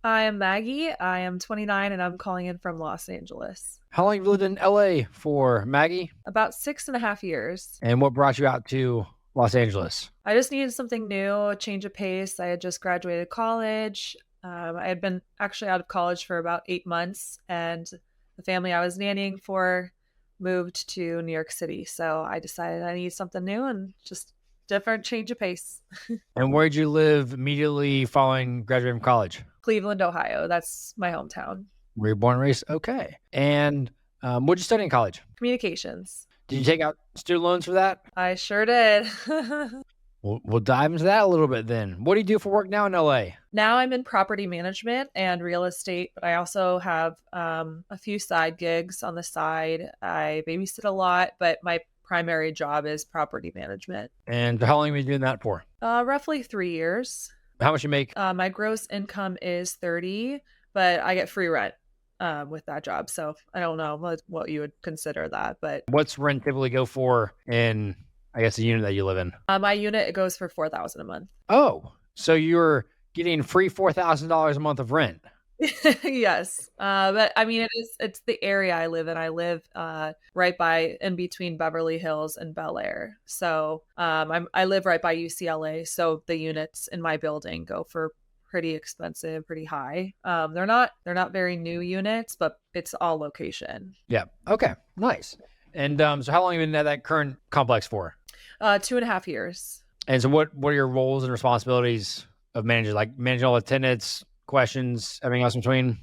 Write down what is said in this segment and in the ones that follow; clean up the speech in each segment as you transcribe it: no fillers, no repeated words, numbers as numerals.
I am Maggie. I am 29 and I'm calling in from Los Angeles. How long have you lived in LA for, Maggie? About 6.5 years. And what brought you out to Los Angeles? I just needed something new, a change of pace. I had just graduated college. I had been actually out of college for about 8 months, and the family I was nannying for moved to New York City. So I decided I need something new and just different change of pace. And where did you live immediately following graduating from college? Cleveland, Ohio. That's my hometown. Were you born and raised? Okay. And what did you study in college? Communications. Did you take out student loans for that? I sure did. We'll dive into that a little bit then. What do you do for work now in LA? Now I'm in property management and real estate, but I also have a few side gigs on the side. I babysit a lot, but my primary job is property management. And how long have you been doing that for? Roughly 3 years. How much you make? My gross income is 30, but I get free rent with that job. So I don't know what you would consider that, but What's rent typically go for in, I guess, the unit that you live in? my unit, it goes for 4,000 a month. Oh, so you're getting free $4,000 a month of rent. Yes. But I mean, it's the area I live in. I live right by in between Beverly Hills and Bel Air. So I live right by UCLA. So the units in my building go for pretty expensive, pretty high. They're not very new units, but it's all location. Yeah. Okay. Nice. And so how long have you been at that current complex for? 2.5 years. And so what are your roles and responsibilities of managers? Like managing all the tenants, questions, everything else in between?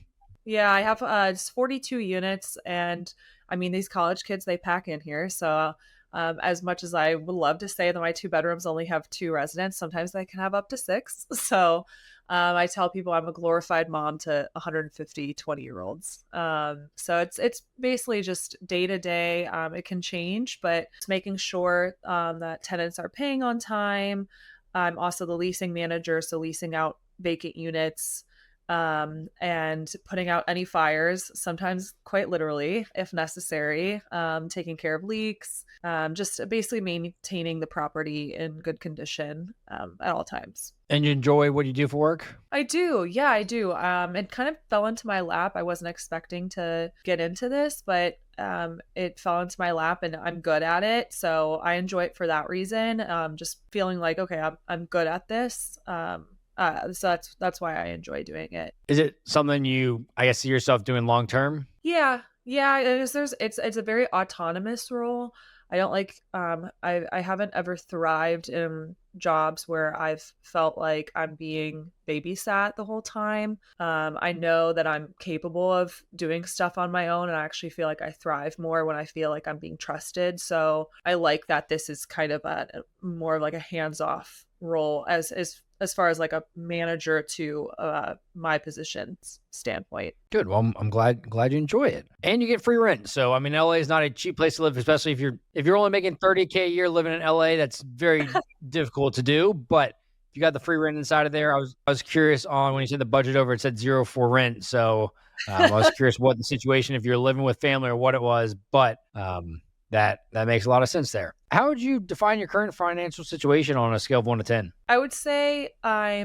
Yeah, I have it's 42 units, and I mean these college kids they pack in here. So as much as I would love to say that my two bedrooms only have two residents, sometimes they can have up to six. So I tell people I'm a glorified mom to 150 20-year-olds. So it's basically just day to day. It can change, but it's making sure that tenants are paying on time. I'm also the leasing manager, so leasing out vacant units and putting out any fires, sometimes quite literally, if necessary, taking care of leaks, just basically maintaining the property in good condition at all times. And you enjoy what you do for work? I do. Yeah, I do. It kind of fell into my lap. I wasn't expecting to get into this, but it fell into my lap and I'm good at it. So I enjoy it for that reason. Just feeling like, okay, I'm good at this. So that's why I enjoy doing it. Is it something you, I guess, see yourself doing long term? Yeah. It's a very autonomous role. I don't like I haven't ever thrived in jobs where I've felt like I'm being babysat the whole time. I know that I'm capable of doing stuff on my own, and I actually feel like I thrive more when I feel like I'm being trusted. So I like that this is kind of a more of like a hands-off role as far as like a manager to my position's standpoint. Good. Well, I'm glad you enjoy it, and you get free rent. So I mean, LA is not a cheap place to live, especially if you're only making $30K a year living in LA. That's very difficult to do. But if you got the free rent inside of there, I was curious on when you said the budget over, it said 0 for rent. So I was curious what the situation, if you're living with family or what it was. But that makes a lot of sense there. How would you define your current financial situation on a scale of 1 to 10? I would say I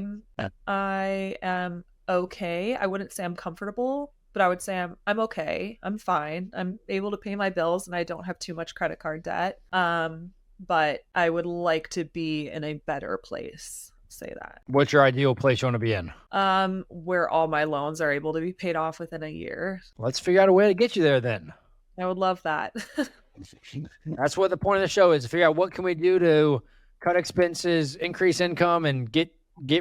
am okay. I wouldn't say I'm comfortable, but I would say I'm okay. I'm fine. I'm able to pay my bills and I don't have too much credit card debt. But I would like to be in a better place. Say that. What's your ideal place you want to be in? Where all my loans are able to be paid off within a year. Let's figure out a way to get you there then. I would love that. That's what the point of the show is, to figure out what can we do to cut expenses, increase income, and get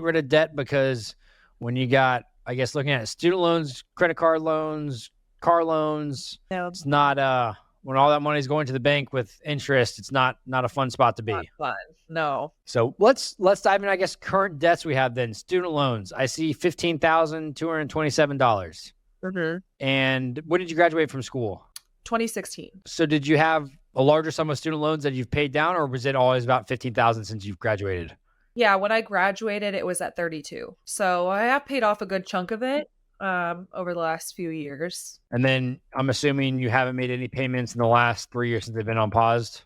rid of debt. Because when you got, I guess, looking at student loans, credit card loans, car loans, Yeah. it's not when all that money is going to the bank with interest, it's not a fun spot to be. Not fun. No. So let's dive in, I guess, current debts we have then. Student loans. I see $15,227. Mm-hmm. And when did you graduate from school? 2016. So did you have a larger sum of student loans that you've paid down, or was it always about 15,000 since you've graduated? Yeah, when I graduated, it was at 32. So I have paid off a good chunk of it over the last few years. And then I'm assuming you haven't made any payments in the last 3 years since they've been on paused?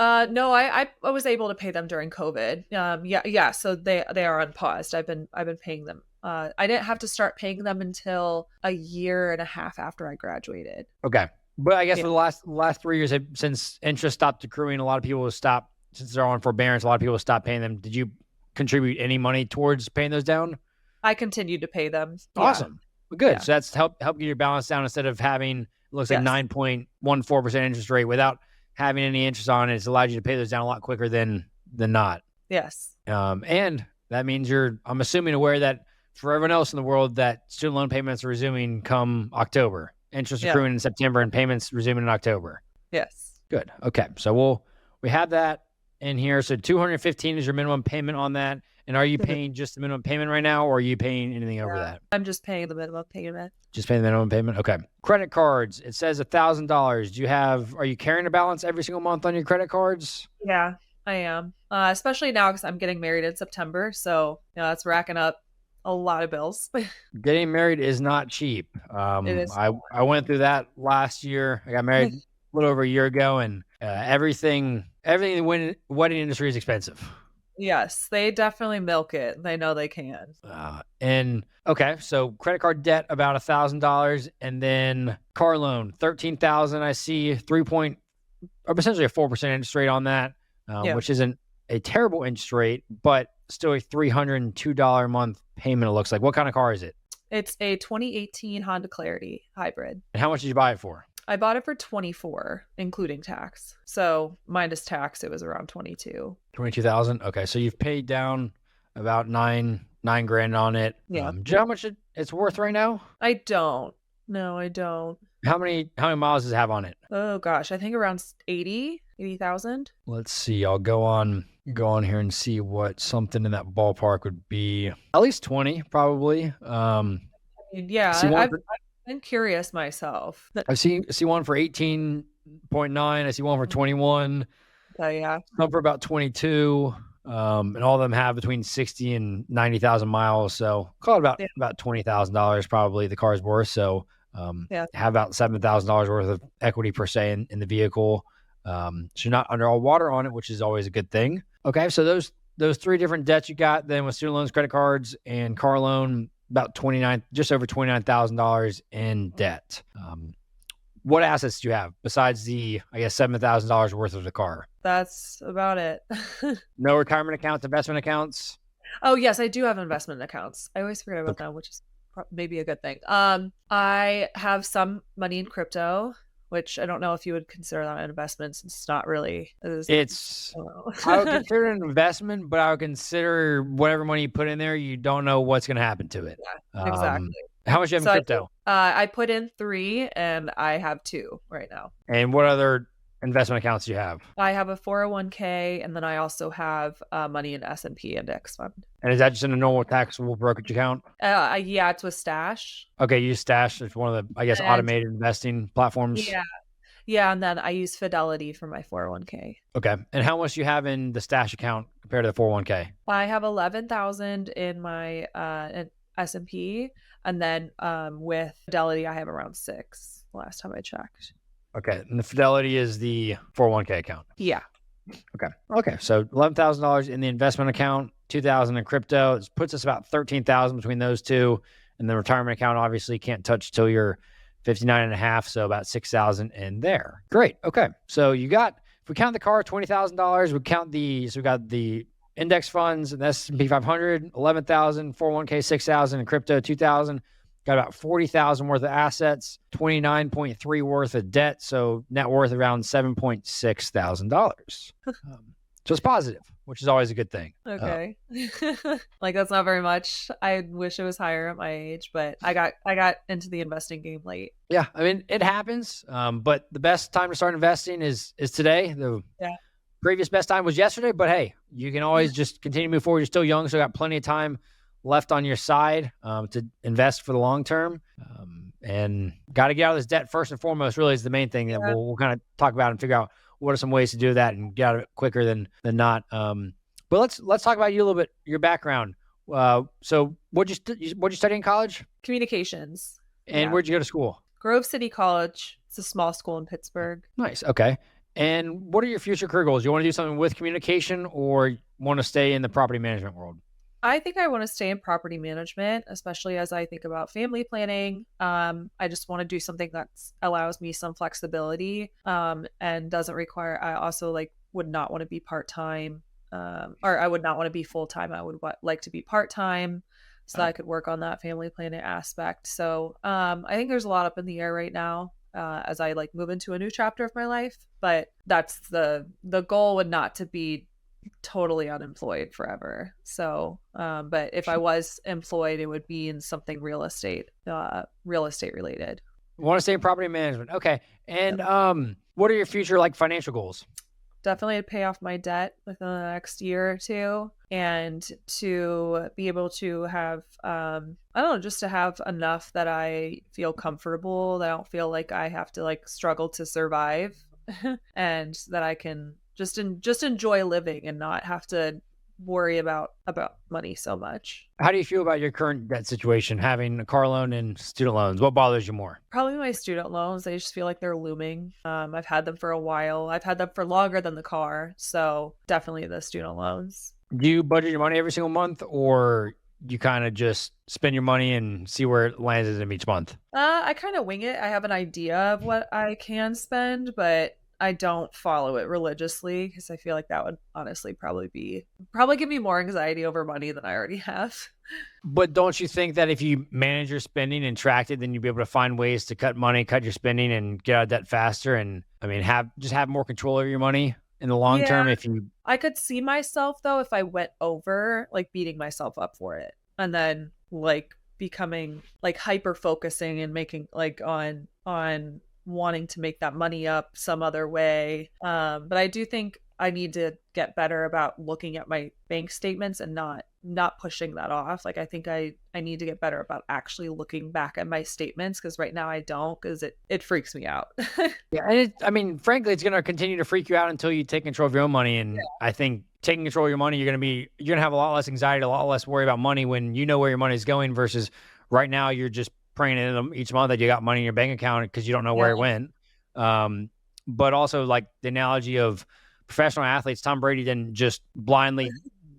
No, I was able to pay them during COVID. Yeah. So they are unpaused. I've been paying them I didn't have to start paying them until a year and a half after I graduated. Okay. But I guess Yeah. for the last 3 years, since interest stopped accruing, a lot of people will stop, since they're on forbearance, a lot of people will stop paying them. Did you contribute any money towards paying those down? I continued to pay them. Yeah. Awesome. Well, good. Yeah. So that's help get your balance down instead of having, it looks like Yes. 9.14% interest rate without having any interest on it. It's allowed you to pay those down a lot quicker than not. Yes. And that means I'm assuming, aware that for everyone else in the world, that student loan payments are resuming come October. Interest Yeah. accruing in September and payments resuming in October. Yes. Good. Okay. So we have that in here. So 215 is your minimum payment on that. And are you paying just the minimum payment right now, or are you paying anything over that? I'm just paying the minimum payment. Just paying the minimum payment? Okay. Credit cards. It says $1,000. Are you carrying a balance every single month on your credit cards? Yeah, I am. Especially now because I'm getting married in September. So, that's racking up a lot of bills. Getting married is not cheap. It is. I went through that last year. I got married a little over a year ago, and everything in the wedding industry is expensive. Yes, they definitely milk it. They know they can. And okay, so credit card debt about $1,000, and then car loan $13,000. I see essentially a 4% interest rate on that, which isn't a terrible interest rate, but still a $302 a month payment. It looks like. What kind of car is it? It's a 2018 Honda Clarity hybrid. And how much did you buy it for? I bought it for 24, including tax. So minus tax, it was around 22. 22,000. Okay, so you've paid down about nine grand on it. Yeah. Do you know how much it's worth right now? I don't. No, I don't. How many miles does it have on it? Oh gosh, I think around 80,000. Let's see. I'll go on here and see what something in that ballpark would be. At least 20, probably. Yeah, I'm curious myself. I see one for 18.9. I see one for 21. Yeah. Some for about 22. And all of them have between 60 and 90,000 miles. So call it about $20,000 probably the car's worth. So have about $7,000 worth of equity per se in the vehicle. So you're not under all water on it, which is always a good thing. Okay, so those three different debts you got then with student loans, credit cards, and car loan, about just over $29,000 in debt. What assets do you have besides the, I guess, $7,000 worth of the car? That's about it. No retirement accounts, investment accounts? Oh, yes, I do have investment accounts. I always forget about that, which is maybe a good thing. I have some money in crypto, which I don't know if you would consider that an investment since it's not really. I would consider it an investment, but I would consider whatever money you put in there, you don't know what's going to happen to it. Yeah, exactly. How much do you have in crypto? I put in 3 and I have 2 right now. And what other investment accounts do you have? I have a 401k, and then I also have money in S&P index fund. And is that just in a normal taxable brokerage account? Yeah, it's with Stash. Okay, you use Stash. It's one of the, I guess, automated investing platforms. Yeah, and then I use Fidelity for my 401k. Okay, and how much do you have in the Stash account compared to the 401k? I have 11,000 in my S&P, and then with Fidelity, I have around 6 last time I checked. Okay, and the Fidelity is the 401k account. Yeah. Okay. So $11,000 in the investment account, $2,000 in crypto. It puts us about $13,000 between those two, and the retirement account obviously can't touch till you're 59 and a half, so about $6,000 in there. Great. Okay, so you got, if we count the car, $20,000. We got the index funds and S&P 500, 11,000, 401k, 6,000, and crypto, 2,000. Got about 40,000 worth of assets, 29.3 worth of debt, so net worth around $7.6 thousand. So it's positive, which is always a good thing. Okay, like that's not very much. I wish it was higher at my age, but I got into the investing game late. Yeah, I mean it happens. But the best time to start investing is today. The previous best time was yesterday, but hey, you can always just continue to move forward. You're still young, so got plenty of time left on your side to invest for the long term, and got to get out of this debt first and foremost. Really is the main thing that we'll kind of talk about and figure out what are some ways to do that and get out of it quicker than not. But let's talk about you a little bit, your background. So what'd you study in college? Communications. And where'd you go to school? Grove City College. It's a small school in Pittsburgh. Nice. Okay. And what are your future career goals? You want to do something with communication, or want to stay in the property management world? I think I want to stay in property management, especially as I think about family planning. I just want to do something that allows me some flexibility, and doesn't require. I also like would not want to be part time, or I would not want to be full time. I would like to be part time, so that I could work on that family planning aspect. So I think there's a lot up in the air right now. As I like move into a new chapter of my life, but that's the goal would not to be totally unemployed forever. So, but if I was employed, it would be in something real estate related. Want to stay in property management. Okay. Yep. And what are your future like financial goals? Definitely to pay off my debt within the next year or two, and to be able to have, I don't know, just to have enough that I feel comfortable, that I don't feel like I have to like struggle to survive, and that I can just enjoy living and not have to worry about money so much. How do you feel about your current debt situation, having a car loan and student loans? What bothers you more? Probably my student loans. I just feel like they're looming. I've had them for a while. I've had them for longer than the car. So definitely the student loans. Do you budget your money every single month, or you kind of just spend your money and see where it lands in each month? I kind of wing it. I have an idea of what I can spend, but I don't follow it religiously because I feel like that would honestly probably give me more anxiety over money than I already have. But don't you think that if you manage your spending and track it, then you'll be able to find ways to cut money, cut your spending, and get out of debt faster? And I mean, have more control over your money in the long Yeah, term. If you I could see myself though if I went over like beating myself up for it and then like becoming like hyper focusing and making like on wanting to make that money up some other way. But I do think I need to get better about looking at my bank statements and not pushing that off. Like I think I need to get better about actually looking back at my statements because right now I don't because it freaks me out. Yeah, and I mean, frankly, it's gonna continue to freak you out until you take control of your own money. And I think taking control of your money, you're gonna have a lot less anxiety, a lot less worry about money when you know where your money is going. Versus right now, you're just praying in them each month that you got money in your bank account because you don't know Yeah. where it went. Um, but also like the analogy of professional athletes, Tom Brady didn't just blindly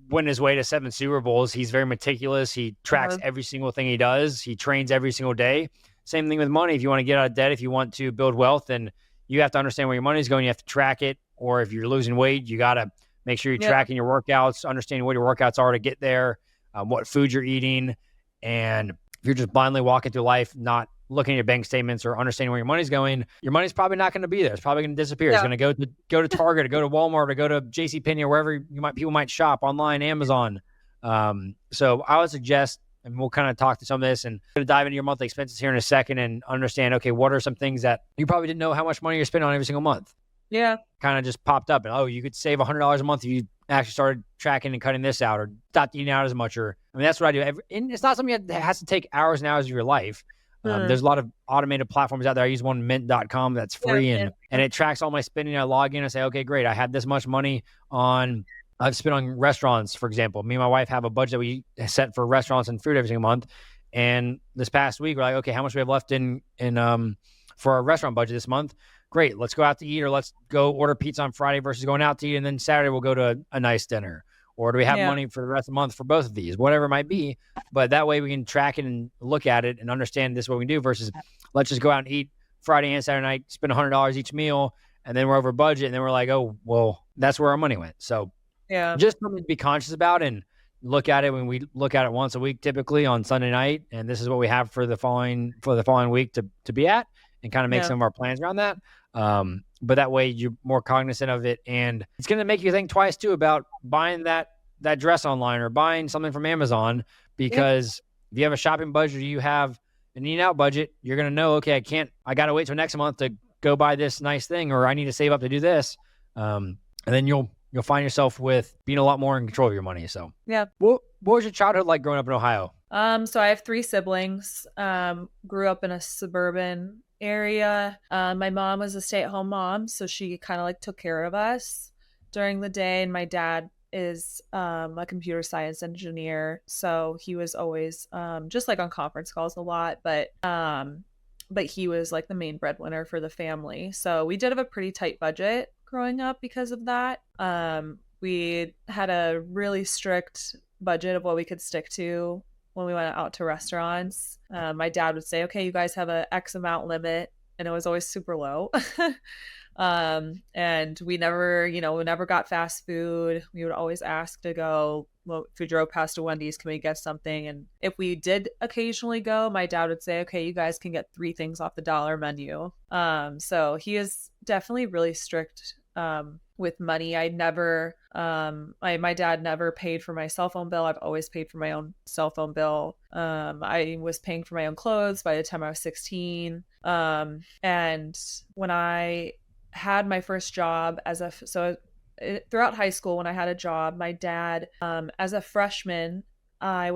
win his way to 7 Super Bowls. He's very meticulous. He tracks Uh, every single thing he does. He trains every single day. Same thing with money. If you want to get out of debt, if you want to build wealth, then you have to understand where your money is going. You have to track it. Or if you're losing weight, you got to make sure you're yeah. tracking your workouts, understanding what your workouts are to get there, what food you're eating. And if you're just blindly walking through life, not looking at your bank statements or understanding where your money's going, your money's probably not going to be there. It's probably going to disappear. It's Yeah. going to go to Target, or go to Walmart, or go to JCPenney, or wherever people might shop online, Amazon. So I would suggest, and we'll kind of talk to some of this and going to dive into your monthly expenses here in a second and understand, okay, what are some things that you probably didn't know how much money you're spending on every single month? Yeah. Kind of just popped up, and you could save $100 a month if you actually started tracking and cutting this out, or stopped eating out as much. Or I mean, that's what I do. And it's not something that has to take hours and hours of your life. There's a lot of automated platforms out there. I use one, mint.com, that's free, Yeah. and it tracks all my spending. I log in and say, okay, great, I had this much money I've spent on restaurants, for example. Me and my wife have a budget that we set for restaurants and food every single month. And this past week, we're like, okay, how much we have left in for our restaurant budget this month? Great, let's go out to eat, or let's go order pizza on Friday versus going out to eat, and then Saturday we'll go to a nice dinner. Or do we have money for the rest of the month for both of these? Whatever it might be. But that way we can track it and look at it and understand this is what we can do versus let's just go out and eat Friday and Saturday night, spend $100 each meal, and then we're over budget, and then we're like, oh, well, that's where our money went. So Yeah. just something to be conscious about and look at it. When we look at it once a week, typically on Sunday night, and this is what we have for the following week to be at, and kind of make some of our plans around that. But that way you're more cognizant of it, and it's going to make you think twice too about buying that dress online or buying something from Amazon, because if you have a shopping budget, or you have an eat out budget, you're going to know, okay, I got to wait till next month to go buy this nice thing, or I need to save up to do this. And then you'll find yourself with being a lot more in control of your money. So Yeah. what was your childhood like growing up in Ohio? So I have 3 siblings. Grew up in a suburban area. My mom was a stay-at-home mom, so she kind of like took care of us during the day. And my dad is a computer science engineer, so he was always just like on conference calls a lot, but he was like the main breadwinner for the family. So we did have a pretty tight budget growing up because of that. We had a really strict budget of what we could stick to when we went out to restaurants. My dad would say, okay, you guys have a X amount limit, and it was always super low. And we never, we never got fast food. We would always ask to go, well, if we drove past a Wendy's, can we get something? And if we did occasionally go, my dad would say, okay, you guys can get 3 things off the dollar menu. So he is definitely really strict with money. I never, my dad never paid for my cell phone bill. I've always paid for my own cell phone bill. I was paying for my own clothes by the time I was 16. And when I had my first job throughout high school, when I had a job, my dad, as a freshman in high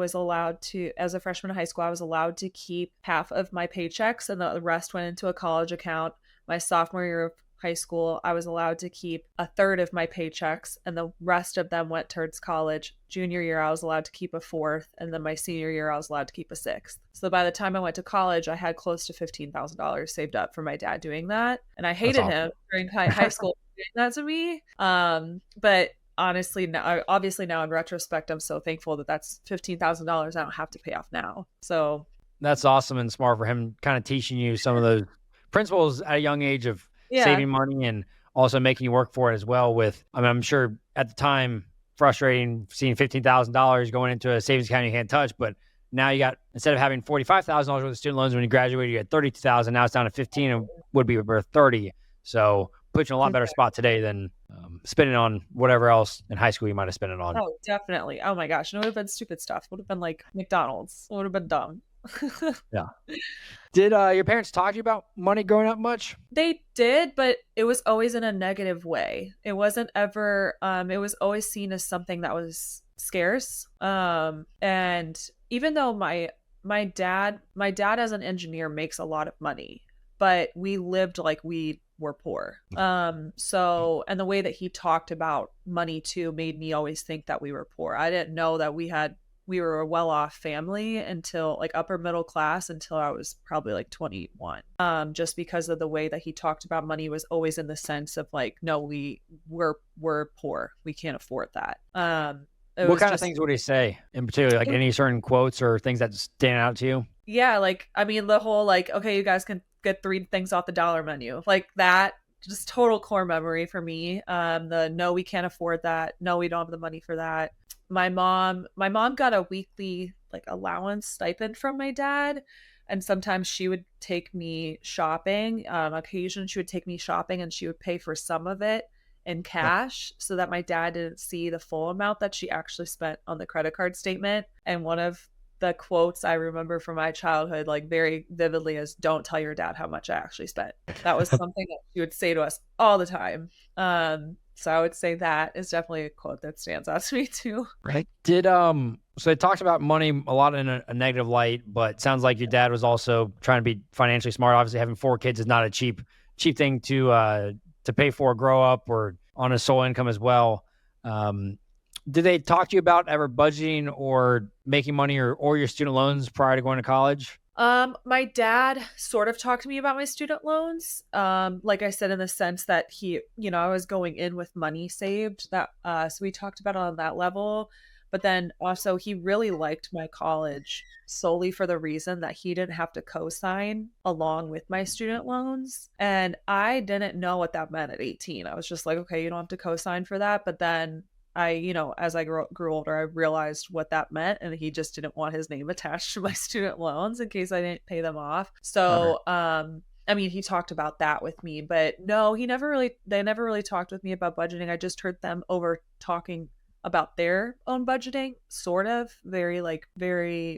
school, I was allowed to keep half of my paychecks, and the rest went into a college account. My sophomore year of high school, I was allowed to keep a third of my paychecks, and the rest of them went towards college. Junior year, I was allowed to keep a fourth, and then my senior year, I was allowed to keep a sixth. So by the time I went to college, I had close to $15,000 saved up for my dad doing that, and I hated him during high school doing that to me. But honestly, obviously now in retrospect, I'm so thankful that that's $15,000 I don't have to pay off now. So that's awesome and smart for him, kind of teaching you some of those principles at a young age of saving money and also making you work for it as well. I'm sure at the time, frustrating seeing $15,000 going into a savings account you can't touch, but now you got, instead of having $45,000 worth of student loans when you graduated, you had $32,000. Now it's down to 15 and would be worth 30. So put you in a lot better spot today than spending on whatever else in high school you might have spent it on. Oh, definitely. Oh my gosh. And it would have been stupid stuff. It would have been like McDonald's. It would have been dumb. Yeah. Did your parents talk to you about money growing up much? They did, but it was always in a negative way. It wasn't ever, it was always seen as something that was scarce. And even though my dad as an engineer makes a lot of money, but we lived like we were poor. So, and the way that he talked about money too made me always think that we were poor. I didn't know that we were a well-off family until like upper middle class until I was probably like 21. Just because of the way that he talked about money was always in the sense of like, no, we're poor. We can't afford that. What kind of things would he say in particular? Like any certain quotes or things that stand out to you? Yeah. Like, I mean, the whole like, okay, you guys can get 3 things off the dollar menu. Like that, just total core memory for me. No, we can't afford that. No, we don't have the money for that. My mom got a weekly like allowance stipend from my dad, and sometimes she would take me shopping. Occasionally she would take me shopping and she would pay for some of it in cash so that my dad didn't see the full amount that she actually spent on the credit card statement. And one of the quotes I remember from my childhood like very vividly is, "Don't tell your dad how much I actually spent." That was something that she would say to us all the time. So I would say that is definitely a quote that stands out to me too. Right. So they talked about money a lot in a negative light, but sounds like your dad was also trying to be financially smart. Obviously having 4 kids is not a cheap thing to pay for, grow up, or on a sole income as well. Did they talk to you about ever budgeting or making money or your student loans prior to going to college? My dad sort of talked to me about my student loans. Like I said, in the sense that he, I was going in with money saved, that, so we talked about it on that level, but then also he really liked my college solely for the reason that he didn't have to co-sign along with my student loans. And I didn't know what that meant at 18. I was just like, okay, you don't have to co-sign for that. But then as I grew older, I realized what that meant, and he just didn't want his name attached to my student loans in case I didn't pay them off. So, I mean, he talked about that with me, but no, they never really talked with me about budgeting. I just heard them over talking about their own budgeting, sort of very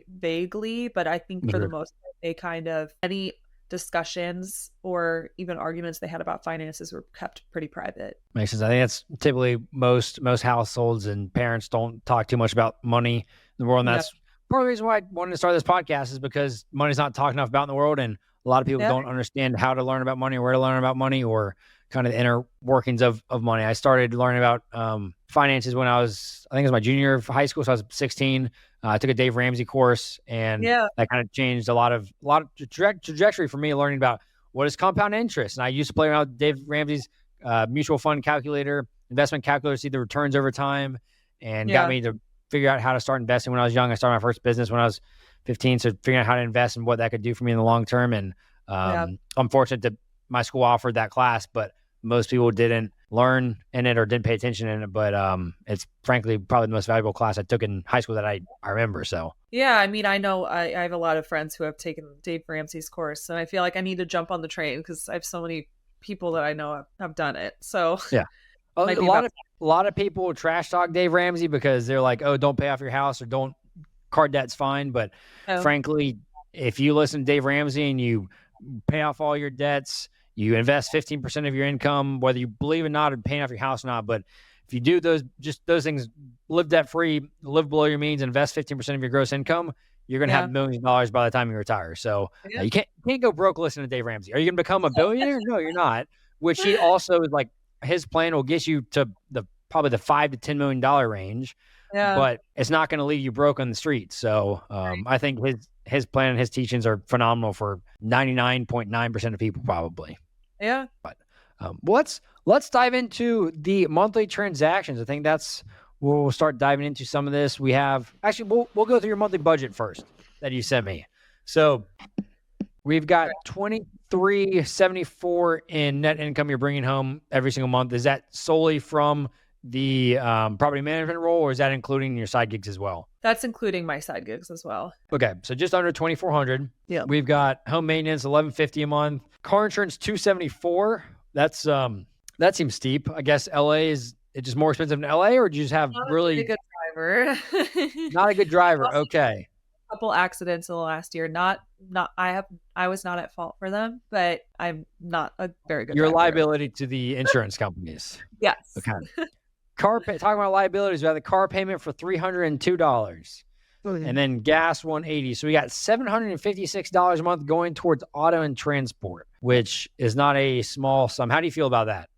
vaguely, but I think for the most part, they kind of, any discussions or even arguments they had about finances were kept pretty private. Makes sense. I think that's typically most households, and parents don't talk too much about money in the world. And that's part of the reason why I wanted to start this podcast, is because money's not talked enough about in the world, and a lot of people don't understand how to learn about money or where to learn about money or kind of the inner workings of money. I started learning about finances when I think it was my junior year of high school. So I was 16. I took a Dave Ramsey course, and that kind of changed a lot of trajectory for me, learning about what is compound interest. And I used to play around with Dave Ramsey's mutual fund calculator, investment calculator, see the returns over time, and got me to figure out how to start investing when I was young. I started my first business when I was 15. So figuring out how to invest and what that could do for me in the long term. And I'm fortunate that my school offered that class, but most people didn't learn in it or didn't pay attention in it. But it's frankly probably the most valuable class I took in high school that I remember. So Yeah, I mean, I know I have a lot of friends who have taken Dave Ramsey's course, and I feel like I need to jump on the train because I have so many people that I know have done it. So yeah, a might be lot about of a lot of people trash talk Dave Ramsey because they're like, oh, don't pay off your house or don't card debt's fine. But oh, frankly, if you listen to Dave Ramsey and you pay off all your debts, you invest 15% of your income, whether you believe it or not, or paying off your house or not. But if you do those things, live debt free, live below your means, invest 15% of your gross income, you're going to yeah, have millions of dollars by the time you retire. So yeah, you can't go broke listening to Dave Ramsey. Are you going to become a billionaire? No, you're not. Which he also is like, his plan will get you to probably the $5 to $10 million range, yeah, but it's not going to leave you broke on the street. So I think his plan and his teachings are phenomenal for 99.9% of people probably. yeah. But let's dive into the monthly transactions. I think we'll start diving into some of this. We have actually we'll go through your monthly budget first that you sent me. So we've got $23.74 in net income you're bringing home every single month. Is that solely from the property management role, or is that including your side gigs as well? That's including my side gigs as well. Okay, so just under 2,400. Yeah, We've got home maintenance $1,150 a month, car insurance $274. That's that seems steep. I guess LA is it just more expensive than LA, or do you just have not really a good driver. not a good driver? Also, Okay, a couple accidents in the last year. Not I was not at fault for them, but I'm not a very good your driver. liability to the insurance companies. Yes. Okay. Talking about liabilities, we have the car payment for $302. And then gas $180. So we got $756 a month going towards auto and transport, which is not a small sum. How do you feel about that?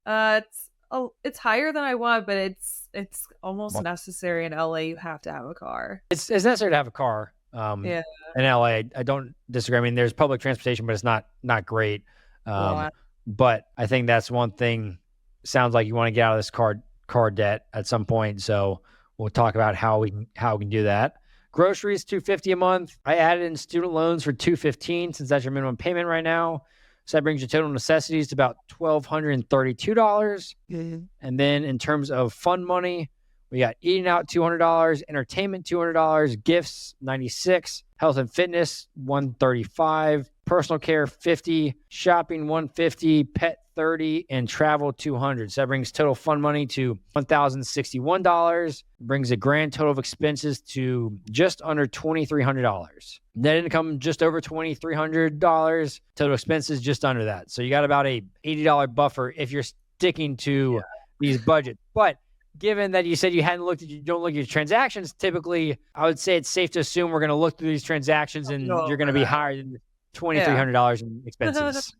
It's higher than I want, but it's almost necessary in LA. You have to have a car. It's necessary to have a car. Yeah. In LA, I don't disagree. I mean, there's public transportation, but it's not great. But I think that's one thing. Sounds like you want to get out of this car debt at some point. So we'll talk about how we can do that. Groceries $250 a month. I added in student loans for $215 since that's your minimum payment right now. So that brings your total necessities to about $1,232. And then in terms of fun money, we got eating out $200, entertainment $200, gifts $96, health and fitness $135, personal care $50, shopping $150, pet $30, and travel $200. So that brings total fun money to $1,061. Brings a grand total of expenses to just under $2,300. Net income just over $2,300. Total expenses just under that. So you got about a $80 buffer if you're sticking to these budgets. But given that you said you don't look at your transactions, typically I would say it's safe to assume we're going to look through these transactions and you're going to be higher than $2,300 in expenses.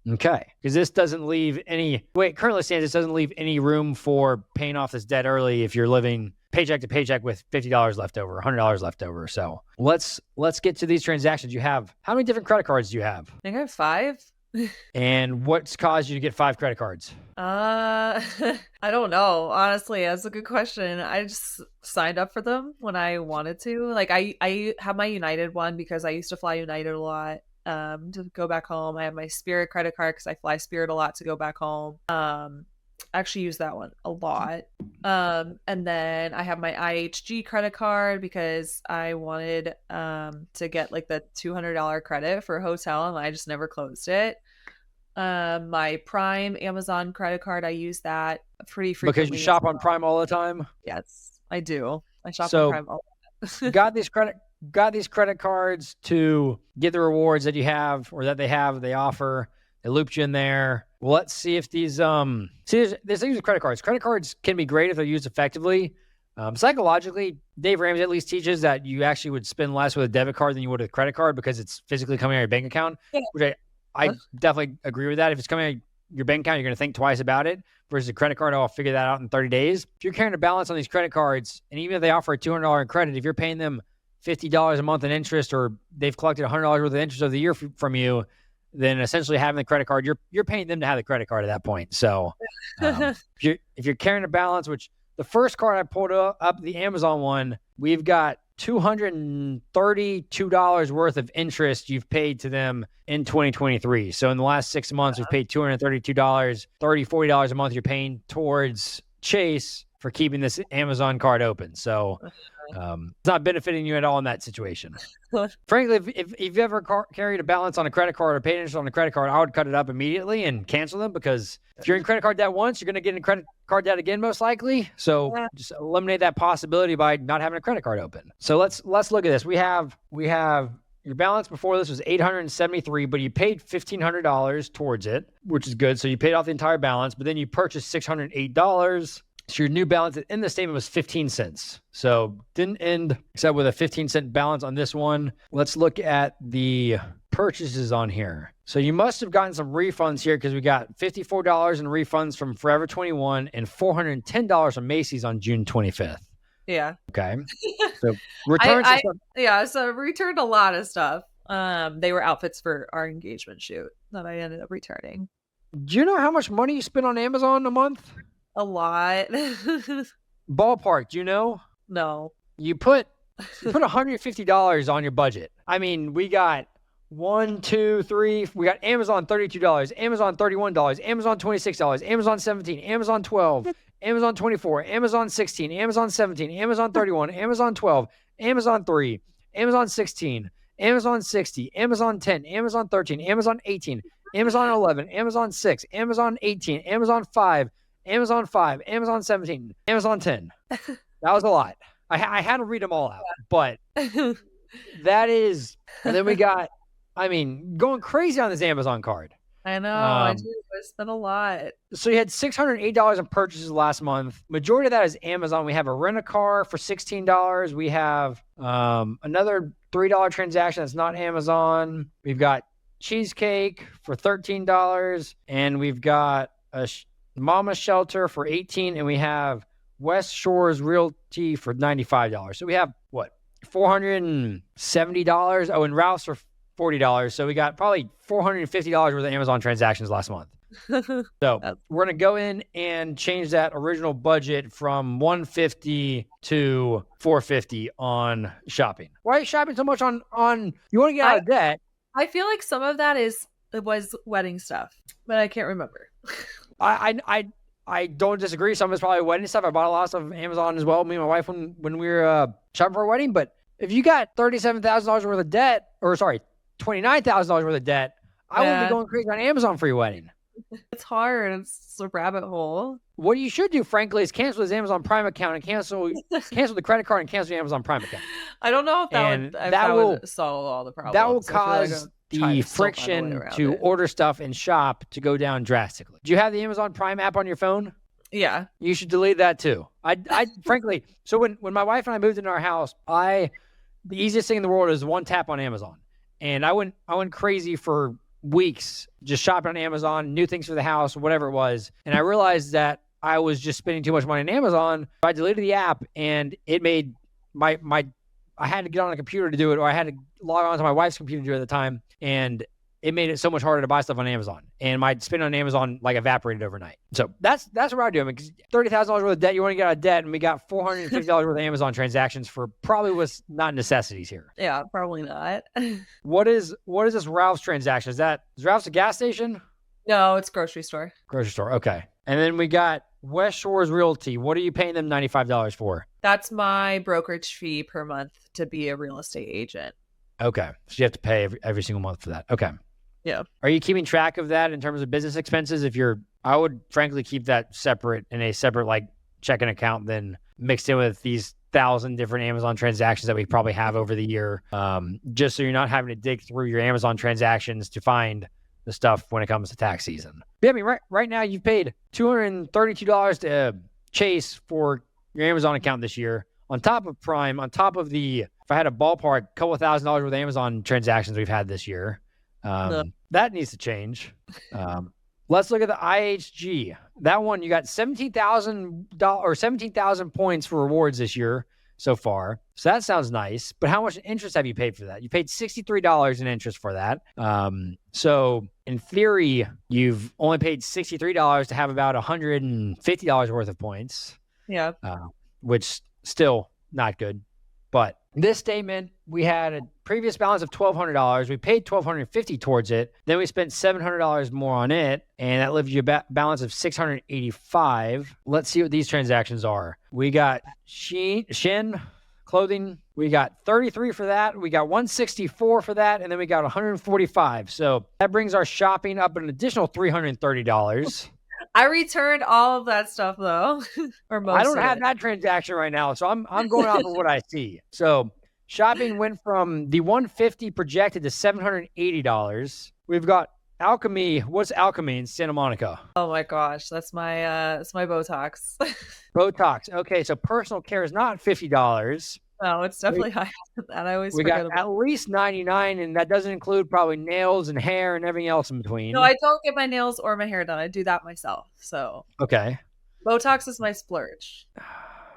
Okay, because this doesn't leave any currently stands, this doesn't leave any room for paying off this debt early if you're living paycheck to paycheck with $50 left over, $100 left over. So let's get to these transactions. You have, how many different credit cards do you have? I think I have 5. And what's caused you to get 5 credit cards? I don't know. Honestly, that's a good question. I just signed up for them when I wanted to. Like I have my United one because I used to fly United a lot to go back home. I have my Spirit credit card because I fly Spirit a lot to go back home. I actually use that one a lot. And then I have my IHG credit card because I wanted to get like the $200 credit for a hotel, and I just never closed it. My Prime Amazon credit card, I use that pretty frequently. Because you shop on Prime all the time? Yes, I do. I shop on Prime all the time. got these credit cards to get the rewards that you have or that they offer. They looped you in there. Well, let's see if these there's things with credit cards. Credit cards can be great if they're used effectively. Psychologically, Dave Ramsey at least teaches that you actually would spend less with a debit card than you would with a credit card because it's physically coming out of your bank account, which I definitely agree with that. If it's coming out of your bank account, you're going to think twice about it versus a credit card. I'll figure that out in 30 days. If you're carrying a balance on these credit cards, and even if they offer a $200 in credit, if you're paying them $50 a month in interest, or they've collected $100 worth of interest of the year from you, then essentially having the credit card, you're paying them to have the credit card at that point. So if you're carrying a balance, which the first card I pulled up, the Amazon one, we've got $232 worth of interest you've paid to them in 2023. So in the last 6 months, we've paid $232, $40 a month you're paying towards Chase for keeping this Amazon card open. So it's not benefiting you at all in that situation. Frankly, if you've ever carried a balance on a credit card or paid interest on a credit card, I would cut it up immediately and cancel them, because if you're in credit card debt once, you're going to get in credit card debt again, most likely. So just eliminate that possibility by not having a credit card open. So let's look at this. We have your balance before this was $873, but you paid $1,500 towards it, which is good. So you paid off the entire balance, but then you purchased $608. So your new balance in the statement was 15 cents. So didn't end except with a 15-cent balance on this one. Let's look at the purchases on here. So you must have gotten some refunds here, because we got $54 in refunds from Forever 21 and $410 from Macy's on June 25th. Yeah. Okay. So returns. So returned a lot of stuff. They were outfits for our engagement shoot that I ended up returning. Do you know how much money you spend on Amazon a month? A lot. Ballpark, do you know? No. You put $150 on your budget. I mean, we got we got Amazon $32, Amazon $31, Amazon $26, Amazon $17, Amazon $12, Amazon $24, Amazon $16, Amazon $17, Amazon $31, Amazon $12, Amazon $3, Amazon $16, Amazon $60, Amazon $10, Amazon $13, Amazon $18, Amazon $11, Amazon $6, Amazon $18, Amazon $5, Amazon $5, Amazon $17, Amazon $10. That was a lot. I had to read them all out, but that is, and then we got, I mean, going crazy on this Amazon card. I know. I spent a lot. So you had $608 in purchases last month. Majority of that is Amazon. We have a rent-a-car for $16. We have another $3 transaction that's not Amazon. We've got cheesecake for $13, and we've got a Mama Shelter for $18, and we have West Shores Realty for $95. So we have what, $470? Oh, and Ralph's for $40. So we got probably $450 worth of Amazon transactions last month. So we're going to go in and change that original budget from $150 to $450 on shopping. Why are you shopping so much on you want to get out of debt? I feel like some of that was wedding stuff, but I can't remember. I don't disagree. Some of it's probably wedding stuff. I bought a lot of stuff on Amazon as well, me and my wife, when we were shopping for a wedding. But if you got $37,000 worth of debt, or sorry, $29,000 worth of debt, I wouldn't be going crazy on Amazon for your wedding. It's hard. It's a rabbit hole. What you should do, frankly, is cancel his Amazon Prime account and cancel the credit card and cancel your Amazon Prime account. I don't know if that would solve all the problems. That will cause the friction to order stuff and shop to go down drastically. Do you have the Amazon Prime app on your phone? Yeah. You should delete that too. I frankly, so when my wife and I moved into our house, the easiest thing in the world is one tap on Amazon. And I went crazy for weeks just shopping on Amazon, new things for the house, whatever it was. And I realized that I was just spending too much money on Amazon. I deleted the app, and it made I had to get on a computer to do it, or I had to log on to my wife's computer to do it at the time. And it made it so much harder to buy stuff on Amazon. And my spend on Amazon evaporated overnight. So that's what I do. I mean, because $30,000 worth of debt, you want to get out of debt, and we got $450 worth of Amazon transactions for probably was not necessities here. Yeah, probably not. What is this Ralph's transaction? Is Ralph's a gas station? No, it's grocery store. Grocery store. Okay. And then we got West Shores Realty. What are you paying them $95 for? That's my brokerage fee per month to be a real estate agent. Okay. So you have to pay every single month for that. Okay. Yeah. Are you keeping track of that in terms of business expenses? I would frankly keep that separate in a separate checking account than mixed in with these 1,000 different Amazon transactions that we probably have over the year. Just so you're not having to dig through your Amazon transactions to find the stuff when it comes to tax season. But yeah, I mean, right now you've paid $232 to Chase for your Amazon account this year, on top of Prime, on top of if I had a ballpark, couple of $1,000s worth of Amazon transactions we've had this year. That needs to change. Let's look at the IHG. That one, you got $17,000 points for rewards this year so far. So that sounds nice. But how much interest have you paid for that? You paid $63 in interest for that. So in theory, you've only paid $63 to have about $150 worth of points. Yeah. Which still not good. But this statement, we had a previous balance of $1,200. We paid $1,250 towards it. Then we spent $700 more on it, and that leaves you a balance of $685. Let's see what these transactions are. We got Shin clothing. We got 33 for that. We got 164 for that, and then we got 145. So that brings our shopping up an additional $330. I returned all of that stuff though, or most. I don't of have it. that transaction right now, so I'm going off of what I see. So shopping went from the 150 projected to $780. We've got Alchemy. What's Alchemy in Santa Monica? Oh my gosh, that's my Botox. Botox. Okay, so personal care is not $50. No, it's definitely higher than that. I always We forget got about. at least $99, and that doesn't include probably nails and hair and everything else in between. No, I don't get my nails or my hair done. I do that myself. So Okay. Botox is my splurge.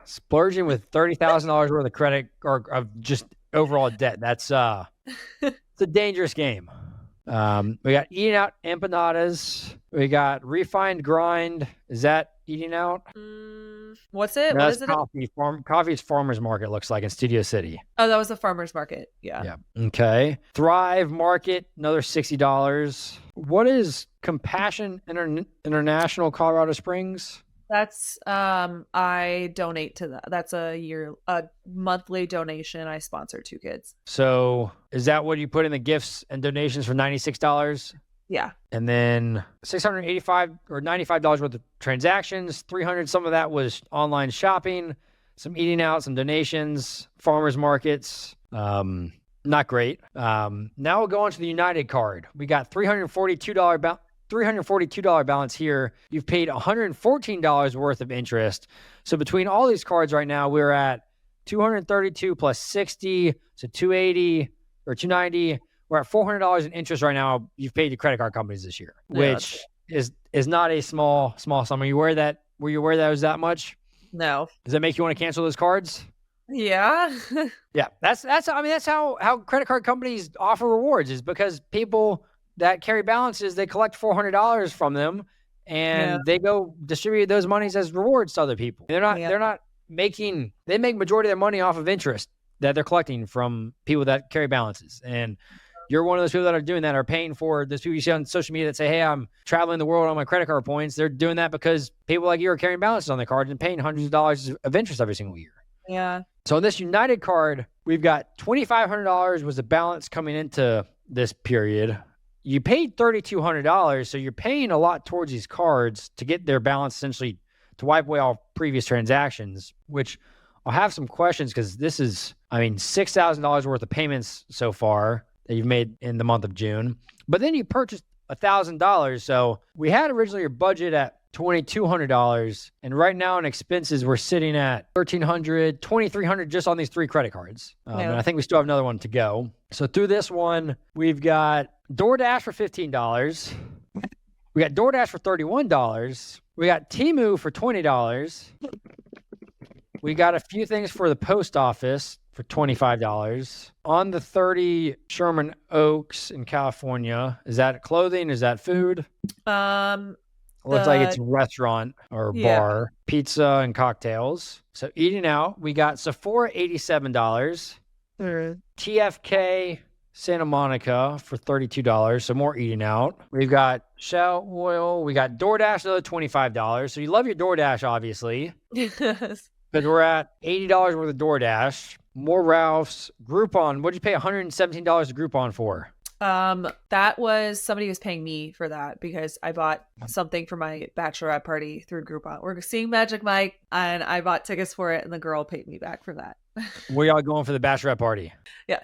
Splurging with $30,000 worth of credit or of just overall debt. That's it's a dangerous game. We got eating out empanadas. We got refined grind. Is that eating out? What's it? No, what is it? Coffee. Coffee's farmer's market looks like in Studio City. Oh, that was the farmer's market. Yeah. Yeah. Okay. Thrive Market, another $60. What is Compassion International Colorado Springs? That's I donate to that. That's a monthly donation. I sponsor 2 kids. So is that what you put in the gifts and donations for $96? Yeah. And then $685 or $95 worth of transactions, 300. Some of that was online shopping, some eating out, some donations, farmers markets. Not great. Now we'll go on to the United card. We got $342 balance here. You've paid $114 worth of interest. So between all these cards right now, we're at 232 plus 60, so 280 or 290. We're at $400 in interest right now. You've paid the credit card companies this year, which is not a small sum. Were you aware that was that much? No. Does that make you want to cancel those cards? Yeah. Yeah. That's how credit card companies offer rewards, is because people that carry balances, they collect $400 from them and they go distribute those monies as rewards to other people. They're not making, they make majority of their money off of interest that they're collecting from people that carry balances. And you're one of those people that are doing that, are paying for those people you see on social media that say, hey, I'm traveling the world on my credit card points. They're doing that because people like you are carrying balances on their cards and paying hundreds of dollars of interest every single year. Yeah. So on this United card, we've got $2,500 was the balance coming into this period. You paid $3,200, so you're paying a lot towards these cards to get their balance, essentially to wipe away all previous transactions, which I'll have some questions because this is, $6,000 worth of payments so far that you've made in the month of June. But then you purchased $1,000. So we had originally your budget at $2,200. And right now in expenses, we're sitting at $1,300, $2,300 just on these 3 credit cards. And I think we still have another one to go. So through this one, we've got DoorDash for $15. We got DoorDash for $31. We got Temu for $20. We got a few things for the post office for $25. On the 30 Sherman Oaks in California, is that clothing? Is that food? Looks like it's a restaurant or bar, pizza and cocktails. So eating out, we got Sephora, $87. TFK Santa Monica for $32. So more eating out. We've got Shell Oil. We got DoorDash, another $25. So you love your DoorDash, obviously. Yes. Because we're at $80 worth of DoorDash. More Ralph's. Groupon. What'd you pay $117 to Groupon for? That was somebody was paying me for that because I bought something for my bachelorette party through Groupon. We're seeing Magic Mike and I bought tickets for it and the girl paid me back for that. Where y'all going for the bachelorette party? Yeah.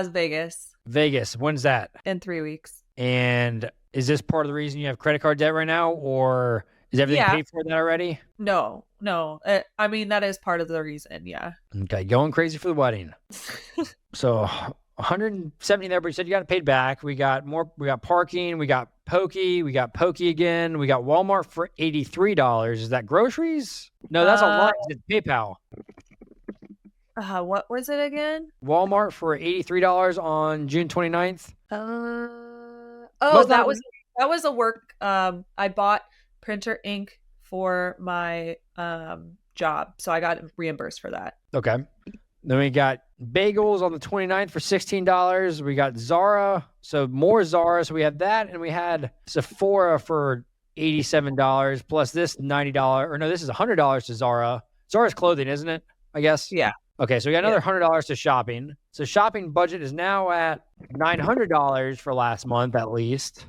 Vegas. Vegas. When's that? In 3 weeks. And is this part of the reason you have credit card debt right now, or is everything paid for that already? No. That is part of the reason. Yeah. Okay. Going crazy for the wedding. So 117 there, but you said you got it paid back. We got parking, we got Pokey again. We got Walmart for $83. Is that groceries? No, that's online. It's PayPal. What was it again? Walmart for $83 on June 29th. That was a work. I bought printer ink for my job, so I got reimbursed for that. Okay. Then we got bagels on the 29th for $16. We got Zara, so more Zara. So we had that, and we had Sephora for $87 plus this $90. Or no, this is $100 to Zara. Zara's clothing, isn't it? I guess. Yeah. Okay, so we got another $100 to shopping. So shopping budget is now at $900 for last month at least.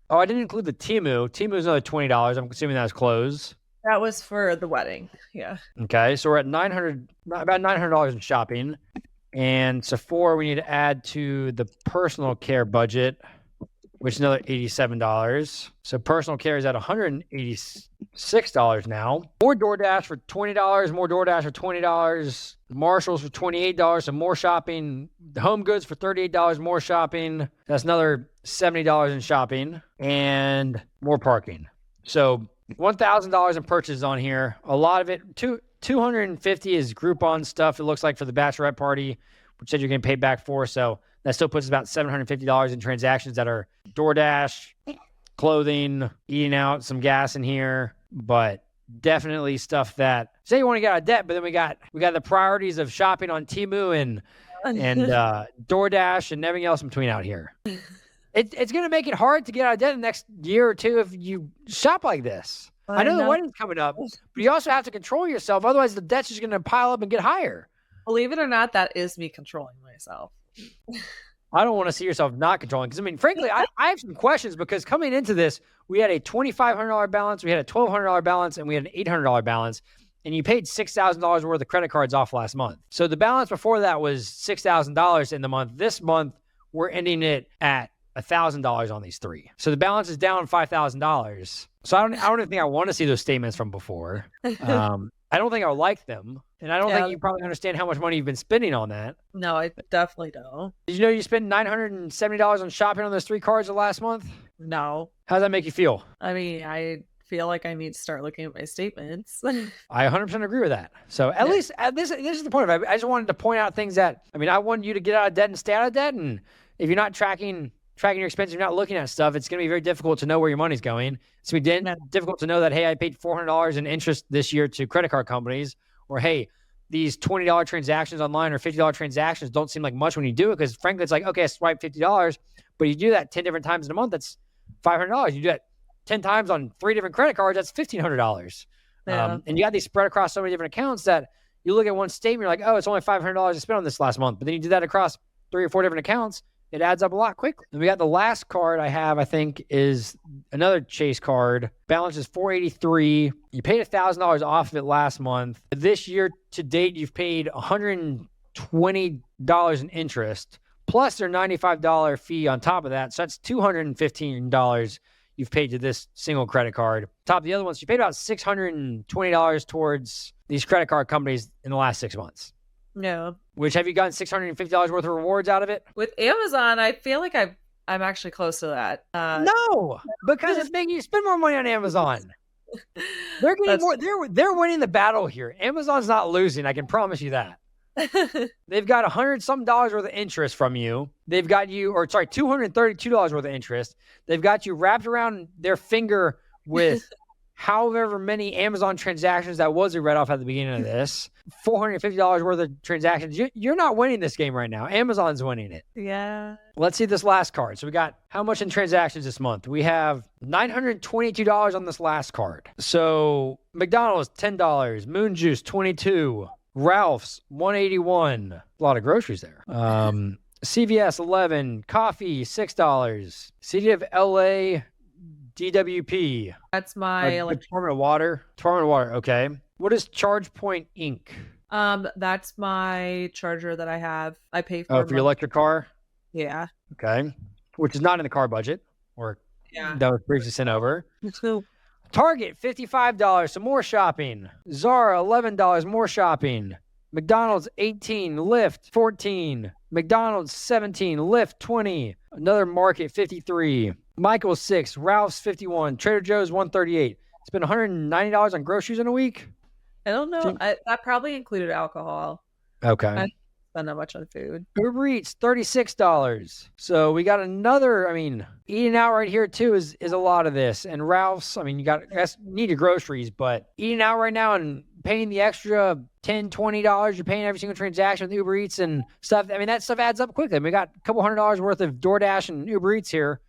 Oh, I didn't include the Temu. Temu is another $20. I'm assuming that's closed. That was for the wedding. Yeah. Okay, so we're at about $900 in shopping. And Sephora, we need to add to the personal care budget, which is another $87. So personal care is at $186 now. More DoorDash for $20. More DoorDash for $20. Marshalls for $28. So more shopping. The Home Goods for $38. More shopping. That's another $70 in shopping. And more parking. So $1,000 in purchases on here. A lot of it, $250 is Groupon stuff. It looks like for the bachelorette party, which said you're getting paid back for. So that still puts about $750 in transactions that are DoorDash, clothing, eating out, some gas in here, but definitely stuff that say you want to get out of debt. But then we got the priorities of shopping on Temu and DoorDash and everything else in between out here. It's going to make it hard to get out of debt in the next year or two if you shop like this. I know the wedding's coming up, but you also have to control yourself. Otherwise, the debt's just going to pile up and get higher. Believe it or not, that is me controlling myself. I don't want to see yourself not controlling. Because, I mean, frankly, I have some questions because coming into this, we had a $2,500 balance, we had a $1,200 balance, and we had an $800 balance. And you paid $6,000 worth of credit cards off last month. So the balance before that was $6,000 in the month. This month, we're ending it at $1,000 on these three. So the balance is down $5,000. So I don't even think I want to see those statements from before. I don't think I like them. And I don't think you probably understand how much money you've been spending on that. No, I definitely don't. Did you know you spent $970 on shopping on those three cards the last month? No. How does that make you feel? I mean, I feel like I need to start looking at my statements. I 100% agree with that. So at least this is the point of it. I just wanted to point out things that, I mean, I want you to get out of debt and stay out of debt. And if you're not tracking your expenses, you're not looking at stuff, it's going to be very difficult to know where your money's going. It's going to be difficult to know that, hey, I paid $400 in interest this year to credit card companies, or hey, these $20 transactions online or $50 transactions don't seem like much when you do it, because frankly, it's like, okay, I swipe $50, but you do that 10 different times in a month, that's $500. You do that 10 times on 3 different credit cards, that's $1,500. Yeah. And you got these spread across so many different accounts that you look at one statement, you're like, oh, it's only $500 I spent on this last month. But then you do that across 3 or 4 different accounts, it adds up a lot quickly. And we got the last card I have, I think, is another Chase card. Balance is $483. You paid $1,000 off of it last month. This year to date, you've paid $120 in interest, plus their $95 fee on top of that. So that's $215 you've paid to this single credit card. Top of the other ones, you paid about $620 towards these credit card companies in the last 6 months. No. Which, have you gotten $650 worth of rewards out of it? With Amazon, I feel like I'm actually close to that. No, because it's making you spend more money on Amazon. They're getting more. They're winning the battle here. Amazon's not losing. I can promise you that. They've got $100-some worth of interest from you. They've got you, or sorry, $232 worth of interest. They've got you wrapped around their finger with however many Amazon transactions that was read off at the beginning of this. $450 worth of transactions. You're not winning this game right now. Amazon's winning it. Yeah. Let's see this last card. So we got how much in transactions this month? We have $922 on this last card. So McDonald's, $10. Moon Juice, $22. Ralph's, $181. A lot of groceries there. CVS, $11. Coffee, $6. City of LA, DWP. That's my Department of Water. Department of Water. Okay. What is ChargePoint Inc? That's my charger that I have. I pay for. Oh, for your electric car? Yeah. Okay. Which is not in the car budget, or that was previously sent over. Target, $55. Some more shopping. Zara, $11. More shopping. McDonald's, $18. Lyft, $14. McDonald's, $17. Lyft, $20. Another Market, $53. Michael's, $6. Ralph's, $51. Trader Joe's, $138. Spend $190 on groceries in a week? I don't know. That probably included alcohol. Okay. I don't spend that much on food. Uber Eats, $36. So we got another, I mean, eating out right here too is a lot of this. And Ralph's, I mean, you need your groceries, but eating out right now and paying the extra $10, $20 you're paying every single transaction with Uber Eats and stuff. I mean, that stuff adds up quickly. I mean, we got a couple $100 worth of DoorDash and Uber Eats here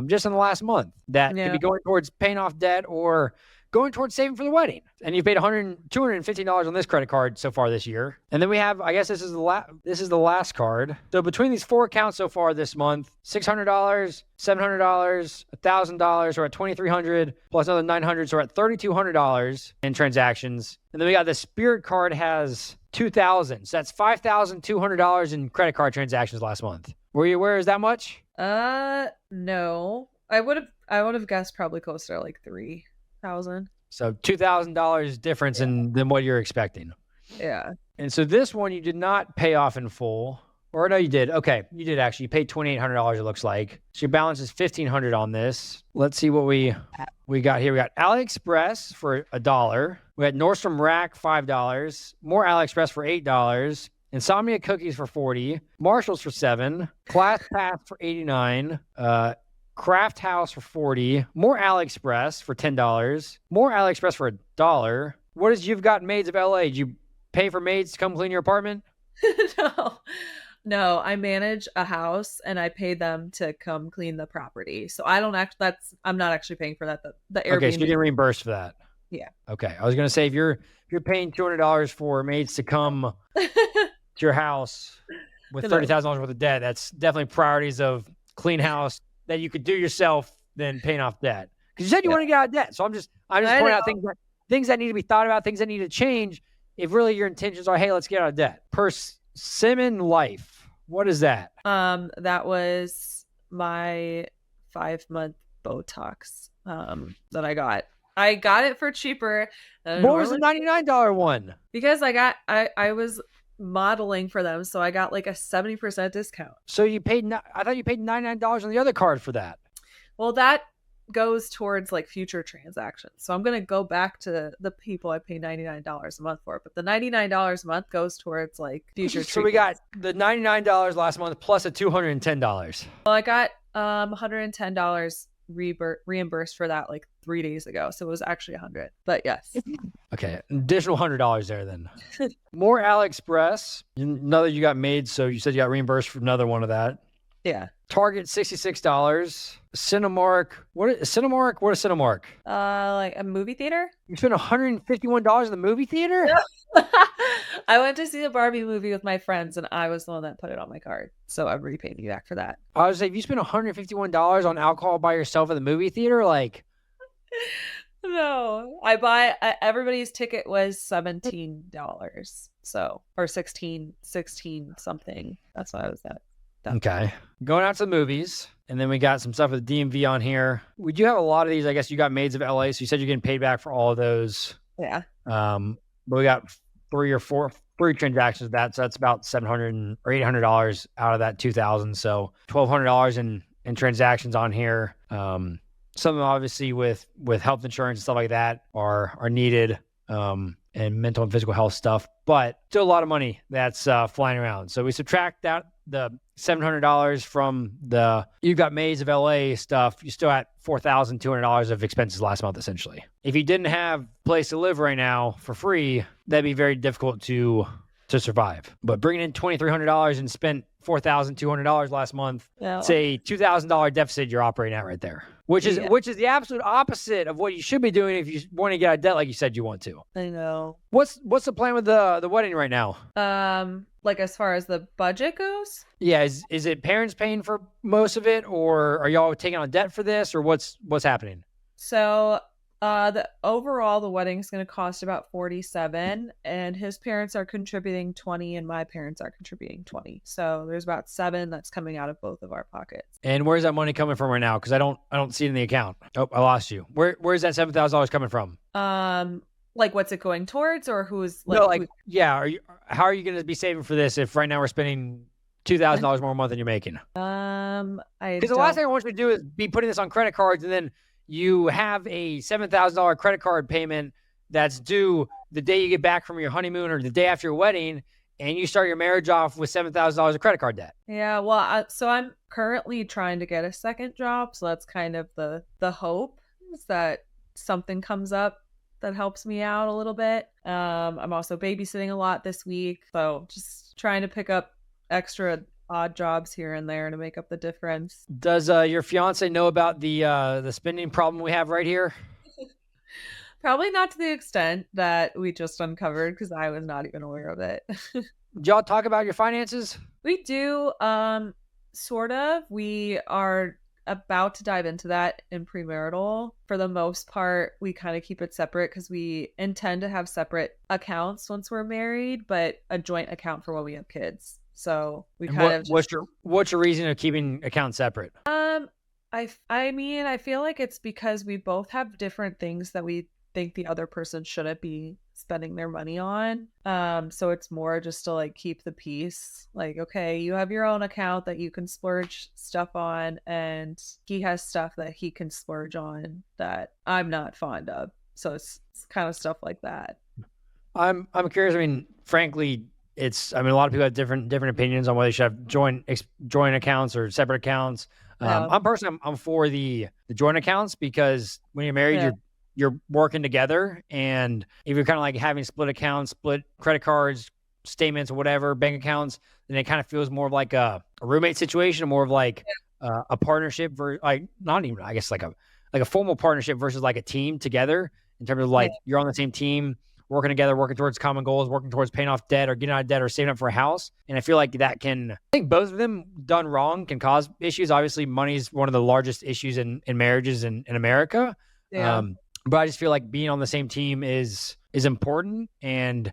just in the last month that could be going towards paying off debt or going towards saving for the wedding. And you've paid $215 on this credit card so far this year. And then we have, I guess this is the last card. So between these 4 accounts so far this month, $600, $700, $1,000, we're at $2,300 plus another $900. So we're at $3,200 in transactions. And then we got the Spirit card has $2,000. So that's $5,200 in credit card transactions last month. Were you aware is that much? No. I would have guessed probably closer to like 3,000. So $2,000 difference than what you're expecting. Yeah. And so this one you did not pay off in full. Or no, you did. Okay, you did actually. You paid $2,800, it looks like. So your balance is $1,500 on this. Let's see what we got here. We got AliExpress for $1. We had Nordstrom Rack, $5. More AliExpress for $8. Insomnia Cookies for $40. Marshalls for $7. ClassPass for $89. Craft House for $40. More AliExpress for $10. More AliExpress for $1. What is You've Got Maids of LA? Did you pay for maids to come clean your apartment? No, I manage a house and I pay them to come clean the property. So I don't I'm not actually paying for that. The Airbnb. Okay, so you're getting reimbursed for that. Yeah. Okay. I was gonna say if you're paying $200 for maids to come to your house with $30,000 worth of debt, that's definitely priorities of clean house that you could do yourself than paying off debt. Because you said you want to get out of debt. So I'm just pointing out things that need to be thought about, things that need to change. If really your intentions are, hey, let's get out of debt. Persimmon Life. What is that? That was my 5-month Botox that I got. I got it for cheaper. What was the $99 one? Because I was modeling for them, so I got like a 70% discount. So you paid, I thought you paid $99 on the other card for that. Well, that goes towards like future transactions. So I'm going to go back to the people I pay $99 a month for, but the $99 a month goes towards like future So we got the $99 last month plus a $210. Well, I got $110 reimbursed for that like 3 days ago, so it was actually $100, but yes. Okay, additional $100 there then. More AliExpress. Another you got made, so you said you got reimbursed for another one of that. Yeah. Target $66. Cinemark. What is Cinemark? Like a movie theater. You spent $151 in the movie theater? I went to see the Barbie movie with my friends, and I was the one that put it on my card, so I'm repaying you back for that. I was like, if you spent $151 on alcohol by yourself at the movie theater, like. No, everybody's ticket was $17, so or 16 something. That's what I was at. Okay. Going out to the movies. And then we got some stuff with DMV on here. We do have a lot of these. I guess you got Maids of LA. So you said you're getting paid back for all of those. Yeah. But we got three transactions of that. So that's about $700 or $800 out of that $2,000. So $1,200 in transactions on here. Some of them obviously with health insurance and stuff like that are needed. And mental and physical health stuff, but still a lot of money that's flying around. So we subtract out the $700 from the You've Got Maids of LA stuff, you still at $4,200 of expenses last month, essentially. If you didn't have a place to live right now for free, that'd be very difficult to survive. But bringing in $2,300 and spent $4,200 last month, it's a $2,000 deficit you're operating at right there. Which is the absolute opposite of what you should be doing if you want to get out of debt like you said you want to. I know. What's the plan with the wedding right now? Like as far as the budget goes? Yeah, is it parents paying for most of it, or are y'all taking on debt for this, or what's happening? So the wedding's going to cost about $47, and his parents are contributing $20 and my parents are contributing $20. So there's about $7 that's coming out of both of our pockets. And where's that money coming from right now? Because I don't see it in the account. Oh, I lost you. Where's that $7,000 coming from? Like what's it going towards, or how are you going to be saving for this if right now we're spending $2,000 more a month than you're making? Because the last thing I want you to do is be putting this on credit cards, and then you have a $7,000 credit card payment that's due the day you get back from your honeymoon or the day after your wedding, and you start your marriage off with $7,000 of credit card debt. Yeah, well, so I'm currently trying to get a second job, so that's kind of the hope is that something comes up that helps me out a little bit. I'm also babysitting a lot this week, so just trying to pick up extra odd jobs here and there to make up the difference. Does your fiance know about the spending problem we have right here? Probably not to the extent that we just uncovered because I was not even aware of it. Did y'all talk about your finances? We do, sort of. We are about to dive into that in premarital. For the most part, we kind of keep it separate because we intend to have separate accounts once we're married, but a joint account for when we have kids. So we And kind of just, what's your reason of keeping accounts separate? I mean, I feel like it's because we both have different things that we think the other person shouldn't be spending their money on. So it's more just to like keep the peace. Like, okay, you have your own account that you can splurge stuff on, and he has stuff that he can splurge on that I'm not fond of. So it's kind of stuff like that. I'm curious. I mean, frankly, I mean, a lot of people have different opinions on whether you should have joint accounts or separate accounts. Yeah. I'm personally I'm for the joint accounts because when you're married, Yeah. you're working together, and if you're kind of like having split accounts, split credit cards, statements, or whatever, bank accounts, then it kind of feels more of like a roommate situation, more of like a partnership, like not even I guess like a formal partnership versus like a team together in terms of Yeah. like you're on the same team working together, working towards common goals, working towards paying off debt or getting out of debt or saving up for a house. And I feel like I think both of them done wrong can cause issues. Obviously, money is one of the largest issues in marriages in America. Yeah. But I just feel like being on the same team is important, and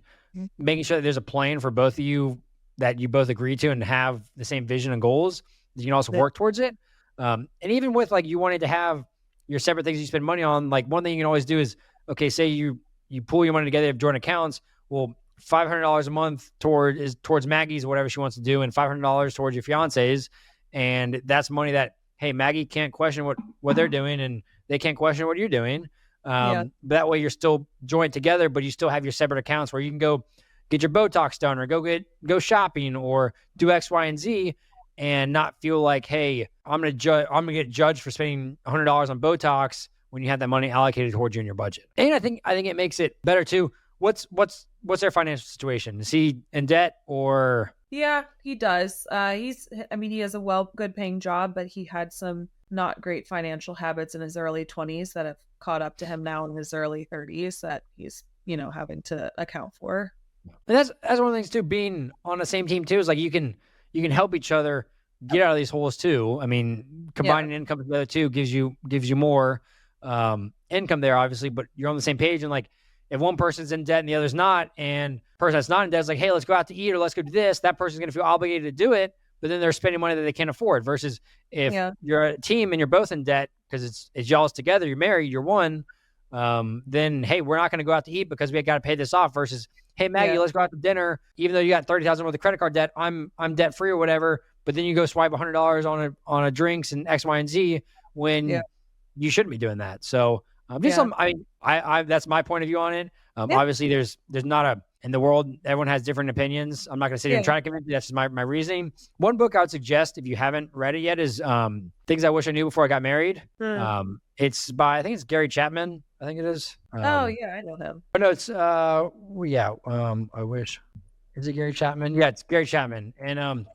making sure that there's a plan for both of you that you both agree to and have the same vision and goals. You can also Yeah. work towards it. And even with like you wanted to have your separate things you spend money on, like one thing you can always do is, okay, say you pool your money together, you have joint accounts. Well, $500 a month towards Maggie's, whatever she wants to do, and $500 towards your fiance's. And that's money that, hey, Maggie can't question what they're doing, and they can't question what you're doing. Yeah. That way you're still joint together, but you still have your separate accounts where you can go get your Botox done or go shopping or do X, Y, and Z, and not feel like, hey, I'm gonna get judged for spending $100 on Botox when you have that money allocated towards you in your budget. And I think it makes it better too. What's their financial situation? Is he in debt or? Yeah, he does. I mean, he has a good paying job, but he had some not great financial habits in his early 20s that have caught up to him now in his early 30s that he's, having to account for. And that's one of the things too. Being on the same team too is like you can help each other get out of these holes too. I mean, combining income together too gives you more income there, obviously, but you're on the same page. And like if one person's in debt and the other's not, and the person that's not in debt is like, hey, let's go out to eat or let's go do this, that person's going to feel obligated to do it, but then they're spending money that they can't afford. Versus if you're a team and you're both in debt because it's y'all's together, you're married, you're one, then hey, we're not going to go out to eat because we got to pay this off. Versus, hey, Maggie, let's go out to dinner, even though you got $30,000 worth of credit card debt, I'm debt free or whatever, but then you go swipe $100 on a drinks and X, Y, and Z when you shouldn't be doing that. So I that's my point of view on it. Obviously there's not in the world, everyone has different opinions. I'm not going to sit here and try to convince you. That's just my reasoning. One book I would suggest if you haven't read it yet is Things I Wish I Knew Before I Got Married. It's by, I think it's Gary Chapman. I think it is. Oh yeah, I know him. No, it's I wish. Is it Gary Chapman? Yeah, it's Gary Chapman. And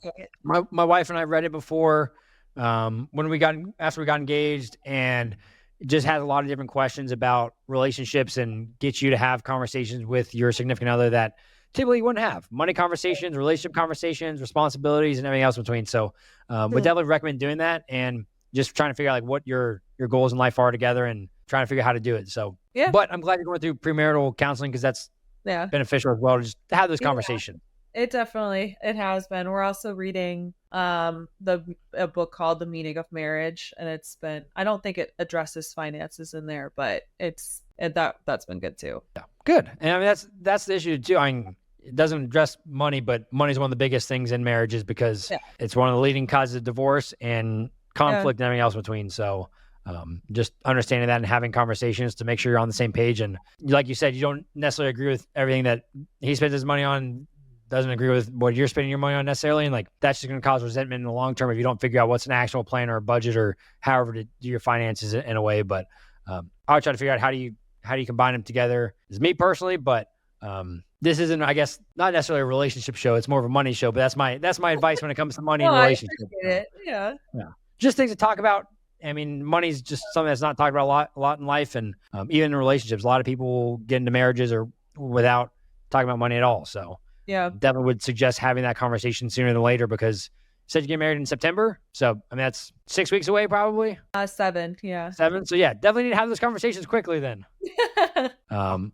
my wife and I read it before after we got engaged, and just has a lot of different questions about relationships and gets you to have conversations with your significant other that typically you wouldn't have. Money conversations, relationship conversations, responsibilities, and everything else in between. So would definitely recommend doing that and just trying to figure out like what your goals in life are together and trying to figure out how to do it. So, but I'm glad you're going through premarital counseling because that's beneficial as well, just to have those conversations. It has been. We're also reading a book called The Meaning of Marriage, and I don't think it addresses finances in there, but that's been good too. Yeah, good. And I mean that's the issue too. I mean, it doesn't address money, but money is one of the biggest things in marriages because it's one of the leading causes of divorce and conflict and everything else in between. So just understanding that and having conversations to make sure you're on the same page. And like you said, you don't necessarily agree with everything that he spends his money on, doesn't agree with what you're spending your money on necessarily. And like, that's just going to cause resentment in the long term if you don't figure out what's an actual plan or a budget or however to do your finances in a way. But I would try to figure out how do how do you combine them together is me personally, but this isn't, I guess, not necessarily a relationship show. It's more of a money show, but that's my advice when it comes to money No, and I relationships. appreciate it. Yeah. Yeah. Just things to talk about. I mean, money's just something that's not talked about a lot in life. And even in relationships, a lot of people get into marriages or without talking about money at all. So Yeah. definitely would suggest having that conversation sooner than later, because you said you get married in September. So, I mean, that's 6 weeks away, probably. 7. Yeah. 7. So yeah, definitely need to have those conversations quickly then.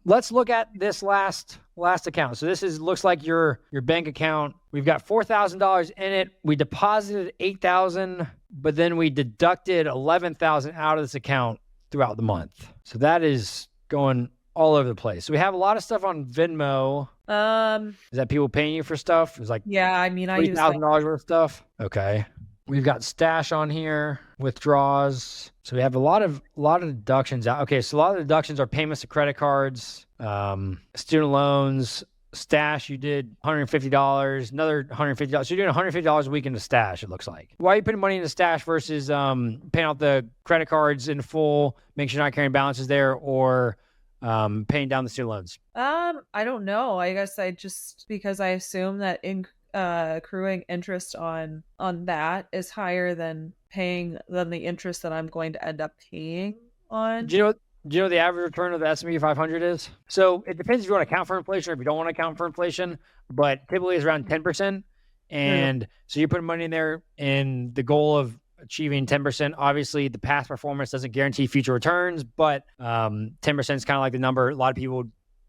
Let's look at this last account. So this looks like your bank account. We've got $4,000 in it. We deposited $8,000, but then we deducted $11,000 out of this account throughout the month. So that is going all over the place. So we have a lot of stuff on Venmo. Is that people paying you for stuff? It's like, yeah, I mean, I use $3,000 worth of stuff. Okay. We've got stash on here, withdrawals. So we have a lot of deductions out. Okay, so a lot of the deductions are payments to credit cards, student loans, stash. You did $150, another $150. So you're doing $150 a week into stash, it looks like. Why are you putting money into stash versus paying out the credit cards in full, make sure you're not carrying balances there, or paying down the student loans? I don't know. I guess because I assume that accruing interest on that is higher than the interest that I'm going to end up paying on. Do you know the average return of the S&P 500 is? So it depends if you want to account for inflation or if you don't want to account for inflation, but typically it's around 10%. And so you're putting money in there in the goal of achieving 10%. Obviously, the past performance doesn't guarantee future returns, but 10% is kind of like the number a lot of people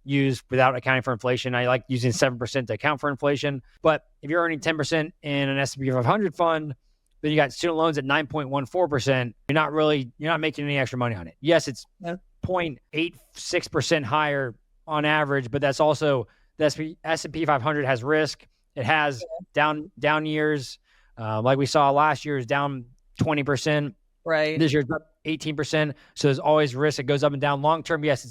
use without accounting for inflation. I like using 7% to account for inflation. But if you're earning 10% in an S&P 500 fund, then you got student loans at 9.14%. You're not making any extra money on it. Yes, it's 0.86% higher on average, but that's also the S&P 500 has risk. It has down years. Like we saw last year is down 20%. Right. This year's up 18%. So there's always risk. It goes up and down. Long term, yes,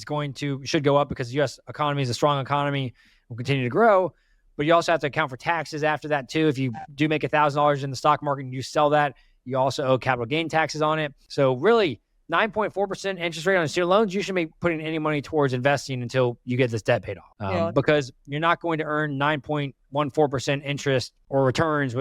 should go up because the U.S. economy is a strong economy, will continue to grow. But you also have to account for taxes after that too. If you do make $1,000 in the stock market and you sell that, you also owe capital gain taxes on it. So really, 9.4% interest rate on student loans, you shouldn't be putting any money towards investing until you get this debt paid off. Because you're not going to earn 9.14% interest or returns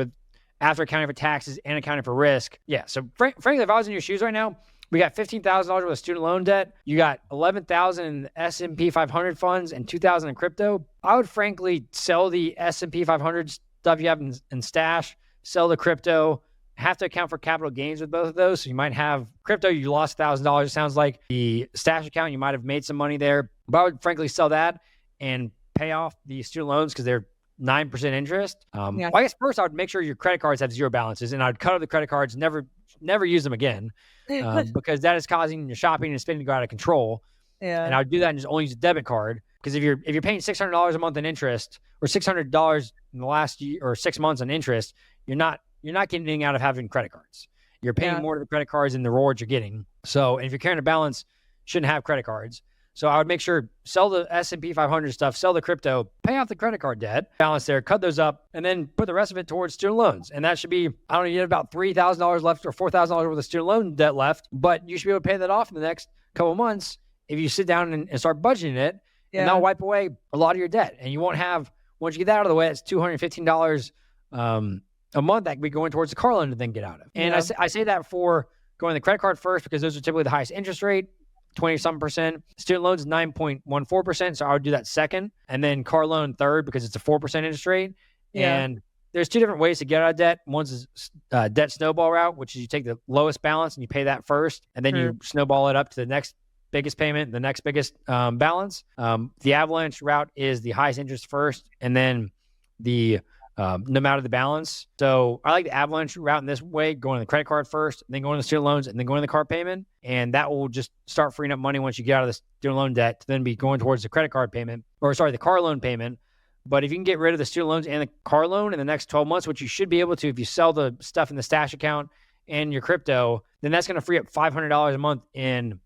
after accounting for taxes and accounting for risk. Yeah. So frankly, if I was in your shoes right now, we got $15,000 worth of student loan debt. You got $11,000 in S&P 500 funds and $2,000 in crypto. I would frankly sell the S&P 500 stuff you have in stash, sell the crypto, have to account for capital gains with both of those. So you might have crypto, you lost $1,000. It sounds like the stash account, you might have made some money there. But I would frankly sell that and pay off the student loans because they're 9% interest. Well, I guess first I would make sure your credit cards have zero balances, and I'd cut off the credit cards, never use them again, because that is causing your shopping and spending to go out of control. Yeah. And I would do that and just only use a debit card, because if you're paying $600 a month in interest, or $600 in the last year or 6 months on interest, you're not getting anything out of having credit cards. You're paying more to the credit cards than the rewards you're getting. So if you're carrying a balance, you shouldn't have credit cards. So I would make sure, sell the S&P 500 stuff, sell the crypto, pay off the credit card debt, balance there, cut those up, and then put the rest of it towards student loans. And that should be, I don't know, you have about $3,000 left or $4,000 worth of student loan debt left, but you should be able to pay that off in the next couple of months if you sit down and start budgeting it, and that'll wipe away a lot of your debt. And you won't have, once you get that out of the way, it's $215 a month that could be going towards the car loan to then get out of. And I say that for going the credit card first, because those are typically the highest interest rate. 20-something%. Student loans 9.14%. So I would do that second, and then car loan third, because it's a 4% interest rate. Yeah. And there's two different ways to get out of debt. One's is debt snowball route, which is you take the lowest balance and you pay that first, and then you snowball it up to the next biggest payment, the next biggest balance. The avalanche route is the highest interest first, and then the no matter the balance. So I like the avalanche route in this way, going to the credit card first, then going to the student loans, and then going to the car payment. And that will just start freeing up money once you get out of the student loan debt to then be going towards the credit card payment, the car loan payment. But if you can get rid of the student loans and the car loan in the next 12 months, which you should be able to if you sell the stuff in the stash account and your crypto, then that's going to free up $500 a month in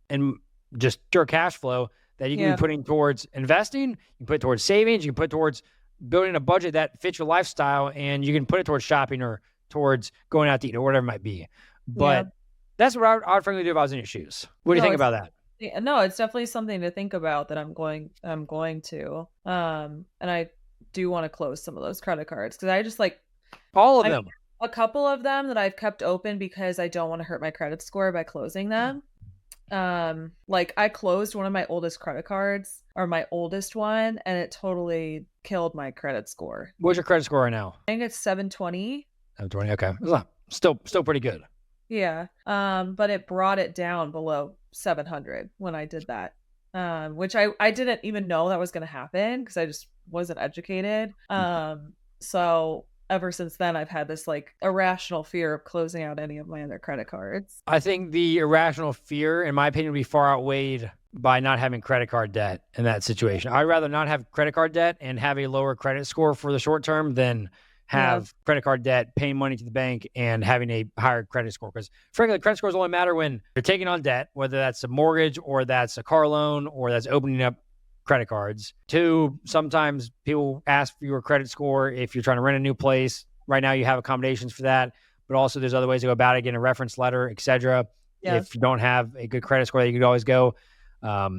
just pure cash flow that you can be putting towards investing. You can put it towards savings. You can put it towards building a budget that fits your lifestyle, and you can put it towards shopping or towards going out to eat or whatever it might be. But that's what I would frankly do if I was in your shoes. What do you think about that? no, it's definitely something to think about that I'm going to. And I do want to close some of those credit cards because I just like All of I them. a couple of them that I've kept open because I don't want to hurt my credit score by closing them. Like I closed one of my oldest credit cards or my oldest one and it totally killed my credit score. What's your credit score right now? I think it's 720. 720. Okay. It's not, still pretty good. Yeah. But it brought it down below 700 when I did that. Which I didn't even know that was going to happen because I just wasn't educated. So ever since then I've had this like irrational fear of closing out any of my other credit cards. I think the irrational fear, in my opinion, would be far outweighed by not having credit card debt in that situation. I'd rather not have credit card debt and have a lower credit score for the short term than have credit card debt, paying money to the bank, and having a higher credit score. Because frankly, credit scores only matter when you're taking on debt, whether that's a mortgage or that's a car loan or that's opening up credit cards. Two, sometimes people ask for your credit score if you're trying to rent a new place. Right now, you have accommodations for that, but also there's other ways to go about it, getting a reference letter, etc. Yeah. If you don't have a good credit score, you could always go. But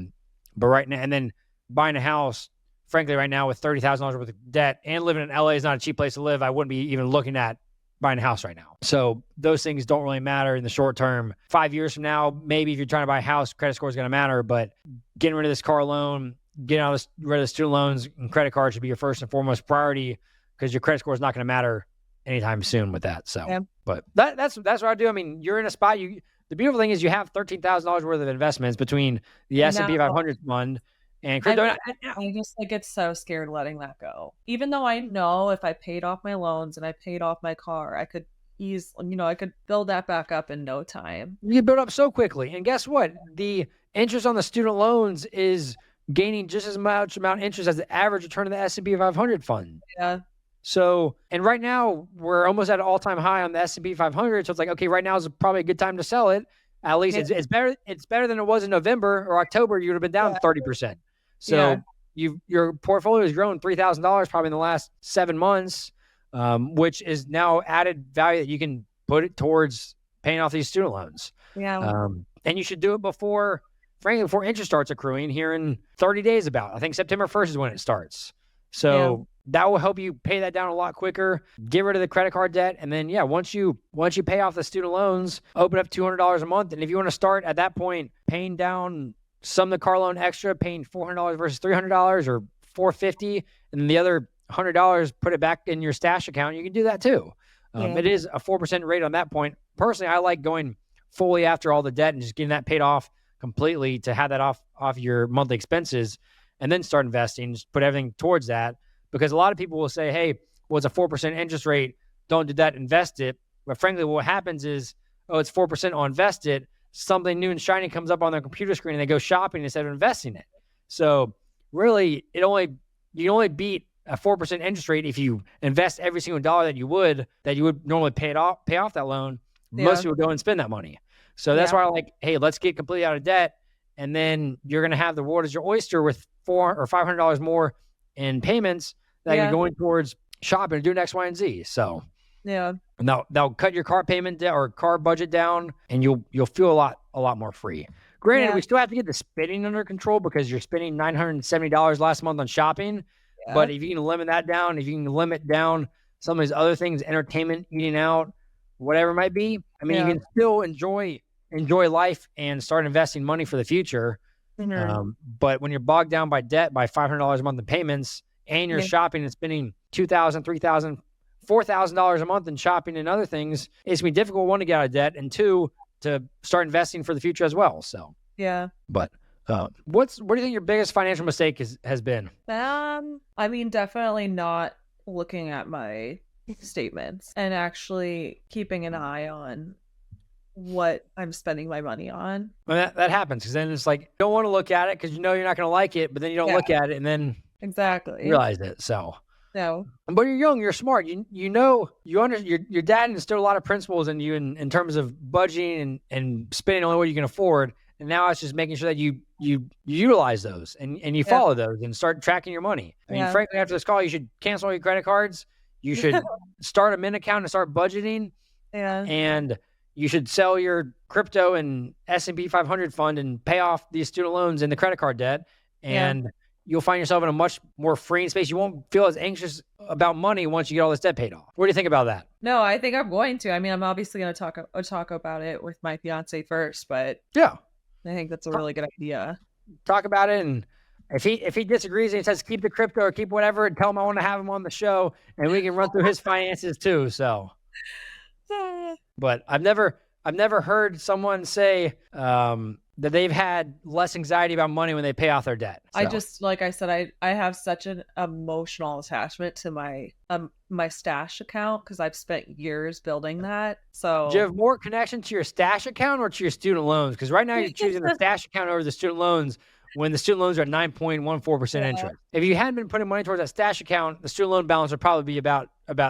right now, and then buying a house, frankly, right now with $30,000 worth of debt and living in LA is not a cheap place to live. I wouldn't be even looking at buying a house right now. So those things don't really matter in the short term. 5 years from now, maybe if you're trying to buy a house, credit score is going to matter, but getting rid of this car loan, getting rid of the student loans and credit cards should be your first and foremost priority because your credit score is not going to matter anytime soon with that. So, but that's what I do. I mean, you're in a spot, the beautiful thing is you have $13,000 worth of investments between the S&P 500 fund and crypto. I just like get so scared letting that go. Even though I know if I paid off my loans and I paid off my car, I could I could build that back up in no time. You build up so quickly. And guess what? The interest on the student loans is gaining just as much amount of interest as the average return of the S&P 500 fund. Yeah. So, and right now we're almost at an all-time high on the S&P 500. So it's like, okay, right now is probably a good time to sell it. At least it's better. It's better than it was in November or October. You would have been down 30%. So your portfolio has grown $3,000 probably in the last 7 months, which is now added value that you can put it towards paying off these student loans. Yeah. And you should do it before interest starts accruing here in 30 days about. I think September 1st is when it starts. So that will help you pay that down a lot quicker, get rid of the credit card debt. And then, once you pay off the student loans, open up $200 a month. And if you want to start at that point, paying down some of the car loan extra, paying $400 versus $300 or $450, and then the other $100, put it back in your stash account, you can do that too. It is a 4% rate on that point. Personally, I like going fully after all the debt and just getting that paid off completely to have that off your monthly expenses and then start investing, just put everything towards that. Because a lot of people will say, hey, well, it's a 4% interest rate. Don't do that, invest it. But frankly, what happens is, oh, it's 4%, I'll invest it. Something new and shiny comes up on their computer screen and they go shopping instead of investing it. So really, you only beat a 4% interest rate if you invest every single dollar that you would normally pay off that loan. Most people go and spend that money. So that's why I'm like, hey, let's get completely out of debt. And then you're going to have the world as your oyster with $400 or $500 more in payments that you're going towards shopping and doing X, Y, and Z. So that'll cut your car payment or car budget down, and you'll feel a lot more free. Granted, we still have to get the spending under control because you're spending $970 last month on shopping. But if you can limit that down, if you can limit down some of these other things, entertainment, eating out, whatever it might be, I mean, you can still enjoy life and start investing money for the future. But when you're bogged down by debt by $500 a month in payments, and you're shopping and spending $2,000, $3,000, $4,000 a month in shopping and other things, it's gonna be difficult, one, to get out of debt, and two, to start investing for the future as well. So but what do you think your biggest financial mistake has been? I mean, definitely not looking at my statements and actually keeping an eye on what I'm spending my money on. Well, that happens because then it's like you don't want to look at it because you know you're not going to like it, but then you don't look at it and then realize it. So but you're young, you're smart. You know your dad instilled a lot of principles in you in terms of budgeting and spending only what you can afford. And now it's just making sure that you utilize those and you follow those and start tracking your money. I mean, frankly, after this call, you should cancel all your credit cards. You should start a mint account and start budgeting. And you should sell your crypto and S&P 500 fund and pay off these student loans and the credit card debt. And you'll find yourself in a much more freeing space. You won't feel as anxious about money once you get all this debt paid off. What do you think about that? No, I think I'm going to. I mean, I'm obviously going to talk about it with my fiance first, but yeah, I think that's a really good idea. Talk about it, and if he disagrees and he says keep the crypto or keep whatever, tell him I want to have him on the show, and we can run through his finances too. So, but I've never heard someone say that they've had less anxiety about money when they pay off their debt. So. I just, like I said, I have such an emotional attachment to my my stash account because I've spent years building that. So do you have more connection to your stash account or to your student loans? Because right now you're choosing the stash account over the student loans when the student loans are at 9.14% interest. If you hadn't been putting money towards that stash account, the student loan balance would probably be about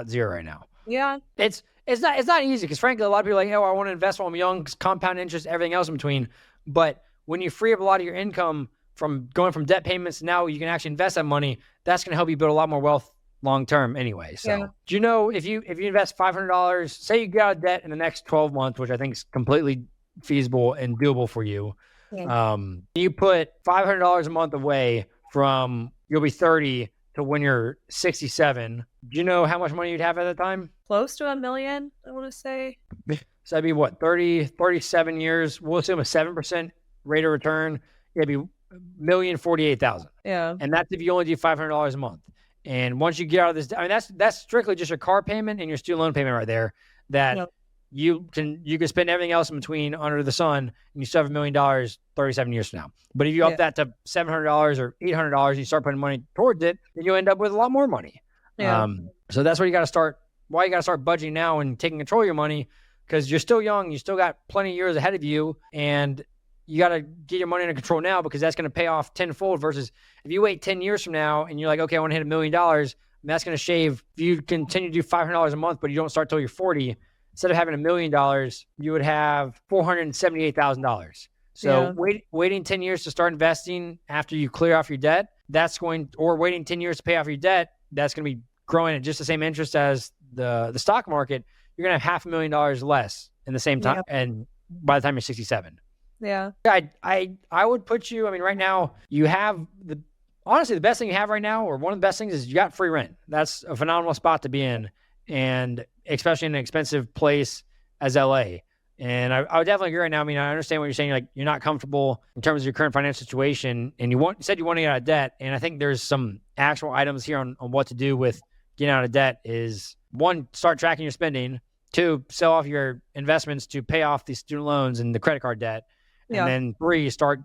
zero right now. Yeah. It's not easy because frankly, a lot of people are like, oh, I want to invest while I'm young, compound interest, everything else in between. But when you free up a lot of your income from going from debt payments, now you can actually invest that money. That's going to help you build a lot more wealth long term anyway. So do you know if you invest $500, say you get out of debt in the next 12 months, which I think is completely feasible and doable for you. You put $500 a month away from you'll be 30 to when you're 67. Do you know how much money you'd have at the time? Close to $1 million, I want to say. So that'd be what, 37 years. We'll assume a 7% rate of return. It'd be $1,048,000. Yeah. And that's if you only do $500 a month. And once you get out of this, I mean, that's strictly just your car payment and your student loan payment right there. That you can spend everything else in between under the sun, and you still have $1 million 37 years from now. But if you up that to $700 or $800, and you start putting money towards it, then you'll end up with a lot more money. Yeah. So that's why you got to start budgeting now and taking control of your money, because you're still young, you still got plenty of years ahead of you, and you got to get your money under control now, because that's going to pay off tenfold versus if you wait 10 years from now and you're like, okay, I want to hit $1 million, and that's going to shave, if you continue to do $500 a month, but you don't start till you're 40, instead of having $1 million, you would have $478,000. So waiting 10 years to start investing after you clear off your debt, or waiting 10 years to pay off your debt, that's going to be growing at just the same interest as the stock market. You're going to have $500,000 less in the same time. And by the time you're 67. Yeah. I would put you, I mean, right now you have honestly, the best thing you have right now, or one of the best things, is you got free rent. That's a phenomenal spot to be in. And especially in an expensive place as LA. And I would definitely agree right now. I mean, I understand what you're saying. Like, you're not comfortable in terms of your current financial situation, and you said you want to get out of debt. And I think there's some actual items here on what to do with getting out of debt. Is 1, start tracking your spending. 2, sell off your investments to pay off the student loans and the credit card debt. And then 3, start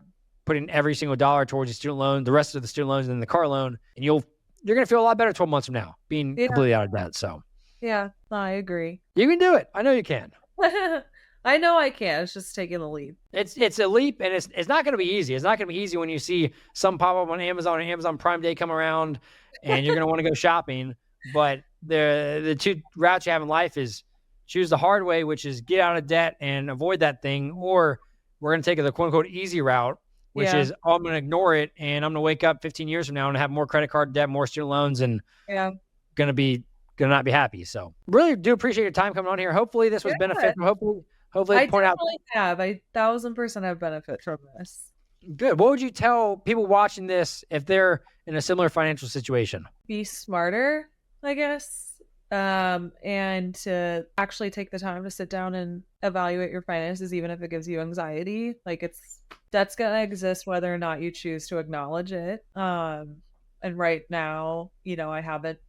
putting every single dollar towards your student loan, the rest of the student loans, and then the car loan. And you're going to feel a lot better 12 months from now being completely out of debt. So. Yeah, I agree. You can do it. I know you can. I know I can. It's just taking the leap. It's a leap, and it's not going to be easy. It's not going to be easy when you see some pop up on Amazon and Amazon Prime Day come around, and you're going to want to go shopping. But the two routes you have in life is choose the hard way, which is get out of debt and avoid that thing, or we're going to take the quote unquote easy route, which is, oh, I'm going to ignore it, and I'm going to wake up 15 years from now and have more credit card debt, more student loans, and going to not be happy. So really do appreciate your time coming on here. Hopefully this was beneficial. Hopefully I have 1,000% have benefit from this. Good. What would you tell people watching this if they're in a similar financial situation? Be smarter, I guess. And to actually take the time to sit down and evaluate your finances, even if it gives you anxiety. Like, that's going to exist whether or not you choose to acknowledge it. And right now,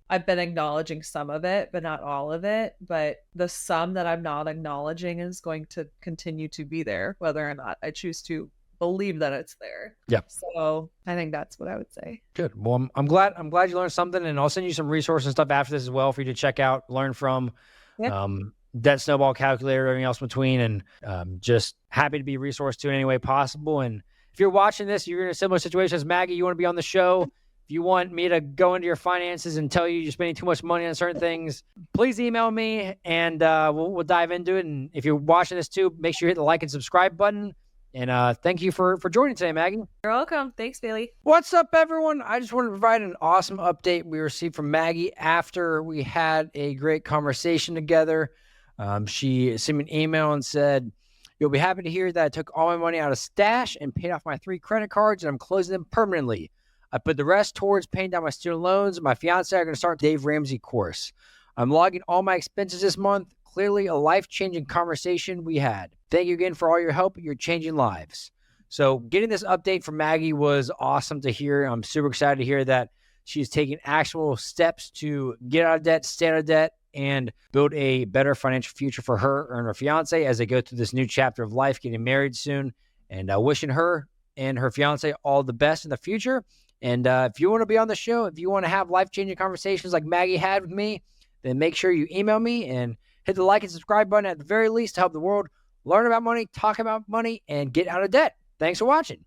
I've been acknowledging some of it, but not all of it. But the some that I'm not acknowledging is going to continue to be there, whether or not I choose to believe that it's there. Yeah. So I think that's what I would say. Good. Well, I'm glad you learned something, and I'll send you some resources and stuff after this as well for you to check out, learn from. Yeah. Debt snowball calculator, everything else in between, and just happy to be resourced to in any way possible. And if you're watching this, you're in a similar situation as Maggie, you want to be on the show, if you want me to go into your finances and tell you you're spending too much money on certain things, please email me, and we'll dive into it. And if you're watching this too, make sure you hit the like and subscribe button. And thank you for joining today, Maggie. You're welcome. Thanks, Bailey. What's up, everyone? I just wanted to provide an awesome update we received from Maggie after we had a great conversation together. She sent me an email and said, "You'll be happy to hear that I took all my money out of stash and paid off my 3 credit cards, and I'm closing them permanently. I put the rest towards paying down my student loans. My fiance are going to start the Dave Ramsey course. I'm logging all my expenses this month. Clearly a life-changing conversation we had. Thank you again for all your help. You're changing lives." So getting this update from Maggie was awesome to hear. I'm super excited to hear that she's taking actual steps to get out of debt, stay out of debt, and build a better financial future for her and her fiance as they go through this new chapter of life, getting married soon. And wishing her and her fiance all the best in the future. And if you want to be on the show, if you want to have life-changing conversations like Maggie had with me, then make sure you email me and hit the like and subscribe button at the very least to help the world learn about money, talk about money, and get out of debt. Thanks for watching.